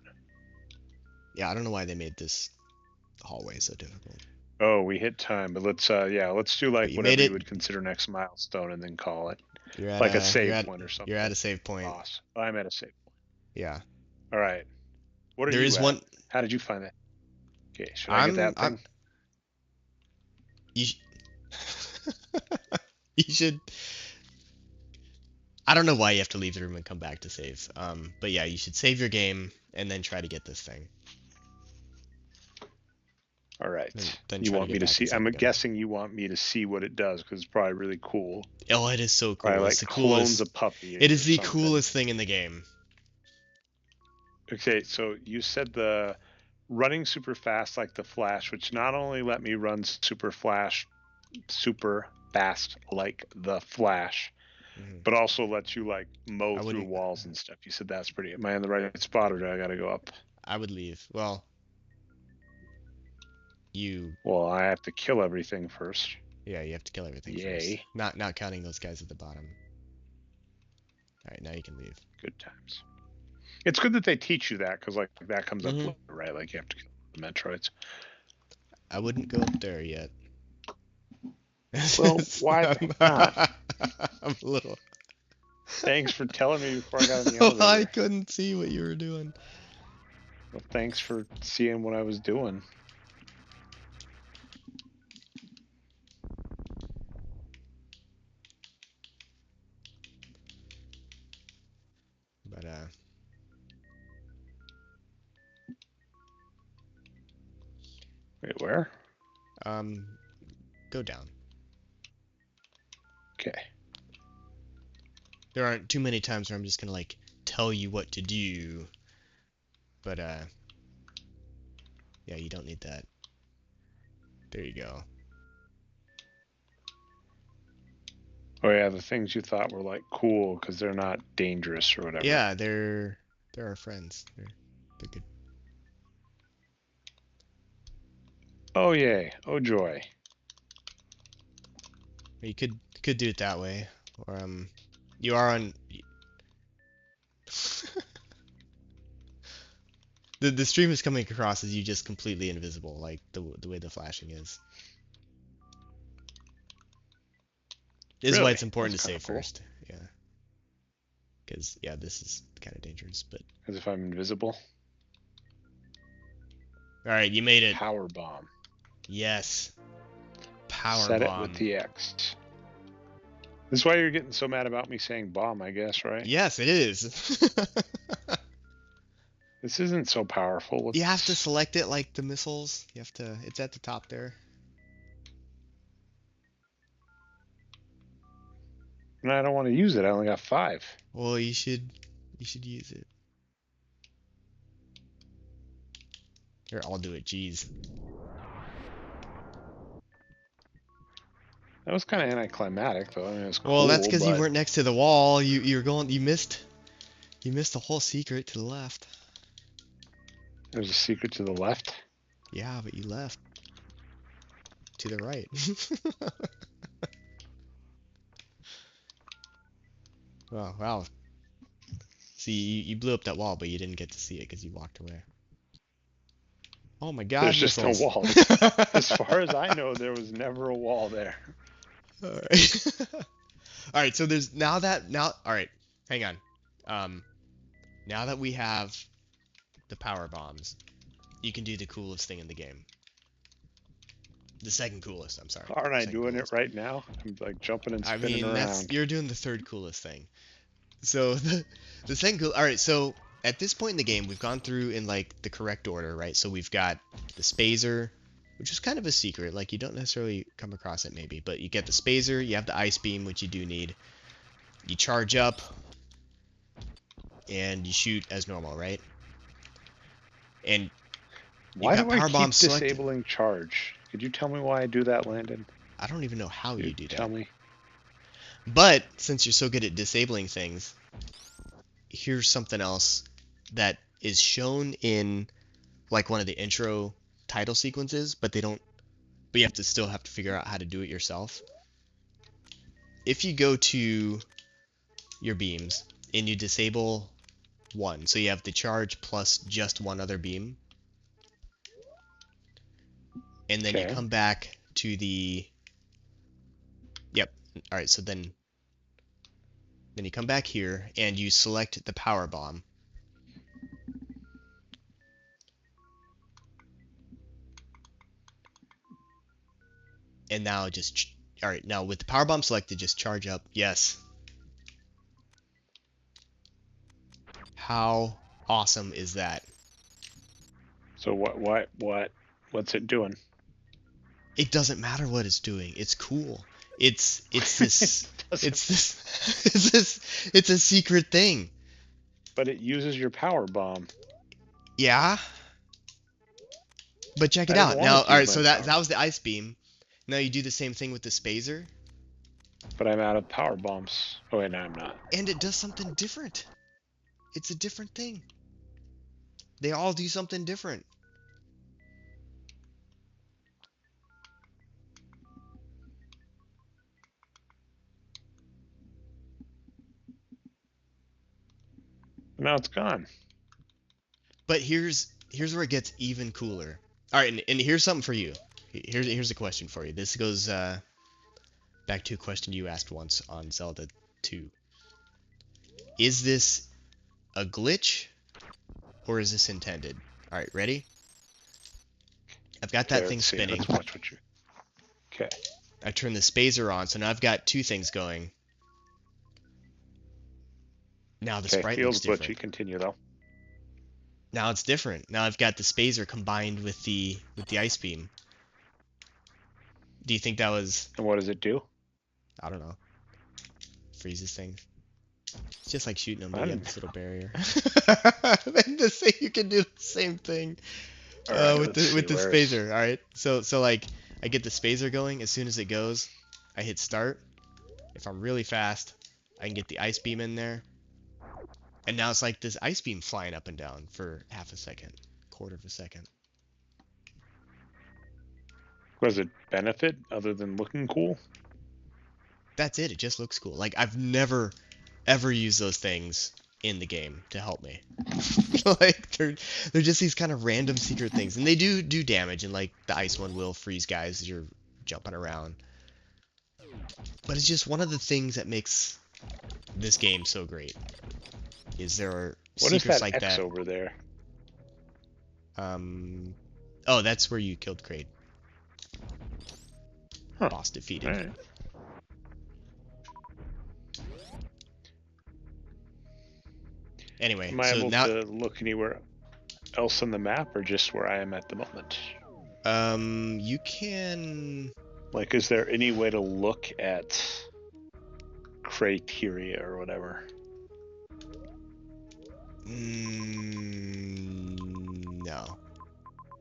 A: Yeah, I don't know why they made this hallway so difficult.
B: Oh, we hit time, but let's do
A: But
B: like
A: you made
B: whatever you
A: it.
B: would consider next milestone and then call it.
A: You're at
B: Like a
A: a
B: save point or
A: you're at
B: something.
A: a save point.
B: Boss. I'm at a save point.
A: Yeah.
B: All right. What are
A: There
B: you
A: is
B: at?
A: one.
B: How did you find that? Okay, should I get
A: I'm
B: that
A: I'm
B: thing?
A: you you should. I don't know why you have to leave the room and come back to save. But yeah, you should save your game and then try to get this thing.
B: All
A: Then
B: right.
A: then
B: You
A: try to
B: want me
A: get
B: to
A: back and
B: see?
A: save
B: I'm
A: again.
B: guessing you want me to see what it does because it's probably really cool.
A: Oh, it is so
B: Probably
A: cool. It's
B: like
A: the
B: clones a
A: coolest.
B: puppy
A: It is
B: or
A: the
B: something.
A: coolest thing in the game.
B: Okay, so you said the running super fast like the Flash, which not only let me run super fast like the Flash,
A: Hmm.
B: but also lets you like mow
A: I
B: through
A: wouldn't.
B: walls and stuff. You said that's pretty. Am I in the right spot or do I gotta go up?
A: I would leave. Well, you.
B: Well, I have to kill everything first.
A: Yeah, you have to kill everything first.
B: Yay.
A: Not counting those guys at the bottom. All right, now you can leave.
B: Good times. It's good that they teach you that because like that comes up
A: Hmm.
B: later, right? Like you have to kill the Metroids.
A: I wouldn't go up there yet.
B: Well, why not?
A: I'm a little.
B: Thanks for telling me before I got in the
A: Well, I
B: elevator.
A: couldn't see what you were doing.
B: Well, thanks for seeing what I was doing.
A: But
B: Wait, where?
A: um, go down.
B: Okay.
A: There aren't too many times where I'm just gonna like tell you what to do. But yeah, you don't need that. There you go.
B: Oh yeah, the things you thought were like cool because they're not dangerous or whatever.
A: Yeah, they're our friends. They're good.
B: Oh yay! Oh joy!
A: You could do it that way, or you are on. The stream is coming across as you just completely invisible, like the way the flashing is. This is why
B: Really?
A: it's important
B: That's
A: to
B: kind
A: save
B: of cool.
A: first. Yeah, because yeah, this is kind of dangerous. But
B: As if I'm invisible.
A: all right, you made it.
B: Power bomb.
A: Yes, power
B: Set it with
A: bomb.
B: the X. This is why you're getting so mad about me saying bomb, I guess, right?
A: Yes, it is.
B: This isn't so powerful.
A: You have to
B: Let's.
A: select it like the missiles. You have to. It's at the top there.
B: And I don't want to use it. I only got 5.
A: Well, you should use it. Here, I'll do it. Jeez.
B: That was kind of anticlimactic, though. I mean, it was
A: Well, that's
B: cool,
A: because you
B: but
A: weren't next to the wall. You're going. You missed the whole secret to the left.
B: there's a secret to the left.
A: Yeah, but you left to the right. Wow, wow. See, you blew up that wall, but you didn't get to see it because you walked away. Oh my God,
B: There's just no
A: missiles.
B: wall. As far as I know, there was never a wall there.
A: All right. All right, so there's now all right. Hang on. Um Now that we have the power bombs, you can do the coolest thing in the game. The second coolest, I'm sorry.
B: Aren't I
A: Second
B: doing it
A: coolest.
B: right now? I'm like jumping and
A: I
B: spinning
A: mean, that's
B: around.
A: you're doing the third coolest thing. So the second cool. All right, so at this point in the game, we've gone through in like the correct order, right? So we've got the Spazer, which is kind of a secret. Like you don't necessarily come across it maybe, but you get the Spazer, you have the Ice Beam, which you do need. You charge up, and you shoot as normal, right? And you've
B: Why
A: got
B: do I
A: power
B: keep
A: bombs selected.
B: disabling charge? Could you tell me why I do that, Landon?
A: I don't even know how
B: You
A: you do
B: tell
A: that.
B: me.
A: But since you're so good at disabling things, here's something else that is shown in like one of the intro title sequences, but you have to still have to figure out how to do it yourself. If you go to your beams and you disable one, so you have the charge plus just one other beam, and then you
B: Okay.
A: come back to the. Yep. All right. So then you come back here and you select the power bomb. And now just. All right. Now with the power bomb selected, just charge up. Yes. How awesome is that?
B: So what's it doing?
A: It doesn't matter what it's doing. It's cool. It's
B: It
A: this
B: doesn't,
A: it's this it's a secret thing.
B: but it uses your power bomb.
A: Yeah, but check
B: I
A: it
B: didn't
A: out.
B: want
A: Now,
B: it to
A: all
B: use
A: right,
B: my
A: so that
B: power,
A: that was the ice beam. Now you do the same thing with the spazer,
B: but I'm out of power bombs. Oh wait, no, I'm not.
A: and it does something different. It's a different thing. They all do something different.
B: Now it's gone.
A: But here's where it gets even cooler. All right, and here's something for you. Here's a question for you. This goes back to a question you asked once on Zelda 2. Is this a glitch or is this intended? All right, ready? I've got
B: Okay,
A: that thing
B: let's see.
A: spinning.
B: Let's watch what you. Okay.
A: I turn the spacer on, so now I've got two things going. Now the
B: Okay.
A: sprite looks
B: Feels glitchy.
A: different.
B: Continue though.
A: Now it's different. Now I've got the spacer combined with the ice beam. Do you think that was,
B: And what does it do?
A: I don't know, freezes things? It's just like shooting them, but
B: I
A: you have
B: didn't.
A: this little barrier. And the same, you can do the same thing
B: All right.
A: with
B: Let's
A: the
B: see. Where's.
A: spacer. All right, so like I get the spacer going. As soon as it goes, I hit start. If I'm really fast, I can get the ice beam in there. And now it's like this ice beam flying up and down for half a second, quarter of a second.
B: Was it benefit other than looking cool?
A: That's it. It just looks cool. Like I've never ever used those things in the game to help me. Like they're just these kind of random secret things, and they do damage. And like the ice one will freeze guys as you're jumping around. But it's just one of the things that makes this game so great. Is there are
B: What is
A: secrets
B: that
A: like
B: X
A: that.
B: over there?
A: Oh, that's where you killed Kraid.
B: Huh.
A: Boss
B: All
A: defeated.
B: right.
A: Anyway,
B: Am I
A: so
B: able
A: now
B: to look anywhere else on the map, or just where I am at the moment?
A: you can.
B: Like, is there any way to look at criteria or whatever?
A: No.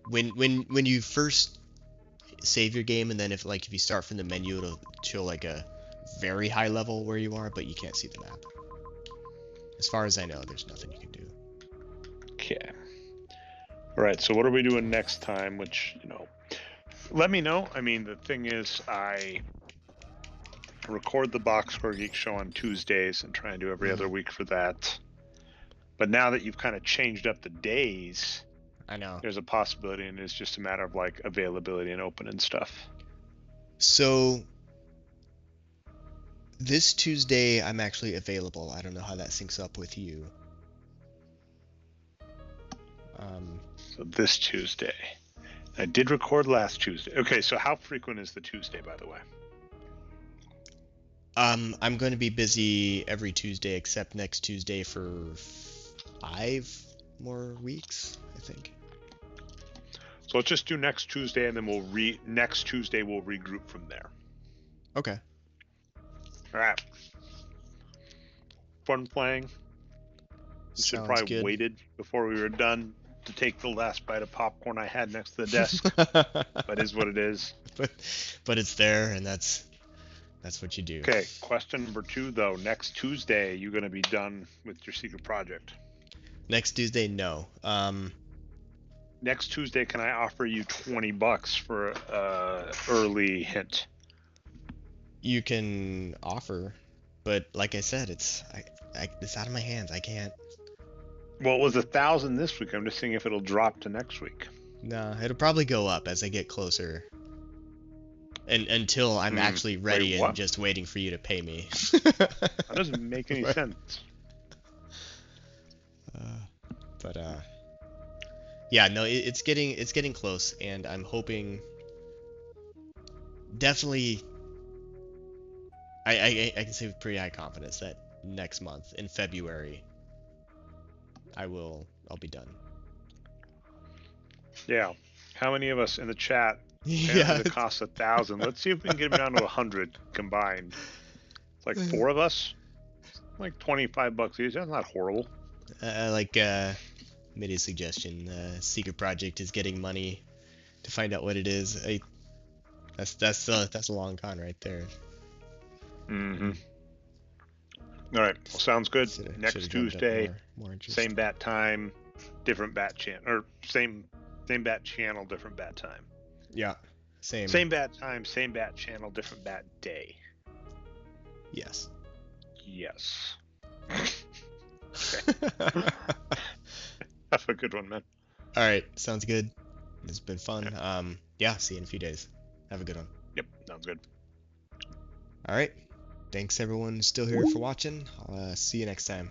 A: When you first save your game, and then if you start from the menu, it'll show like a very high level where you are, but you can't see the map. As far as I know, there's nothing you can do.
B: Okay. All right. So what are we doing next time? Which, let me know. I mean, the thing is, I record the Boxcar Geek show on Tuesdays and try and do every other week for that. But now that you've kind of changed up the days,
A: I know.
B: there's a possibility, and it's just a matter of like availability and open and stuff.
A: So this Tuesday, I'm actually available. I don't know how that syncs up with you.
B: So this Tuesday. I did record last Tuesday. Okay, so how frequent is the Tuesday, by the way?
A: I'm going to be busy every Tuesday except next Tuesday for 5 more weeks, I think.
B: So let's just do next Tuesday, and then next Tuesday we'll regroup from there.
A: Okay.
B: All right. Fun playing. We should have
A: Sounds
B: probably
A: good.
B: waited before we were done to take the last bite of popcorn I had next to the desk. But is what it is.
A: But it's there, and that's what you do.
B: Okay, question number 2 though. Next Tuesday, you gonna be done with your secret project?
A: Next Tuesday, no.
B: Next Tuesday, can I offer you $20 for early hint?
A: You can offer, but like I said, it's out of my hands. I can't.
B: Well, it was 1,000 this week. I'm just seeing if it'll drop to next week.
A: Nah, it'll probably go up as I get closer, and until I'm actually
B: Wait,
A: ready and
B: what?
A: just waiting for you to pay me.
B: That doesn't make any
A: But,
B: sense.
A: but yeah, no, it's getting close, and I'm hoping definitely. I can say with pretty high confidence that next month in February I'll be done.
B: Yeah. How many of us in the chat? Apparently
A: Yeah,
B: the cost 1,000. Let's see if we can get them down to 100 combined. It's like four of us. Like 25 bucks each. That's not horrible.
A: like made a suggestion. Secret Project is getting money to find out what it is. That's a long con right there.
B: Mm-hmm. All right. Well, sounds good.
A: Should
B: Next
A: have drummed up
B: Tuesday,
A: more interest.
B: same bat time, different bat channel, or same bat channel, different bat time.
A: Yeah, same.
B: Same bat time, same bat channel, different bat day.
A: Yes.
B: Yes. Okay. Have a good one, man.
A: All right, sounds good. It's been fun.
B: Yeah.
A: Yeah, see you in a few days. Have a good one.
B: Yep, sounds good.
A: All right. Thanks everyone still here for watching. I'll see you next time.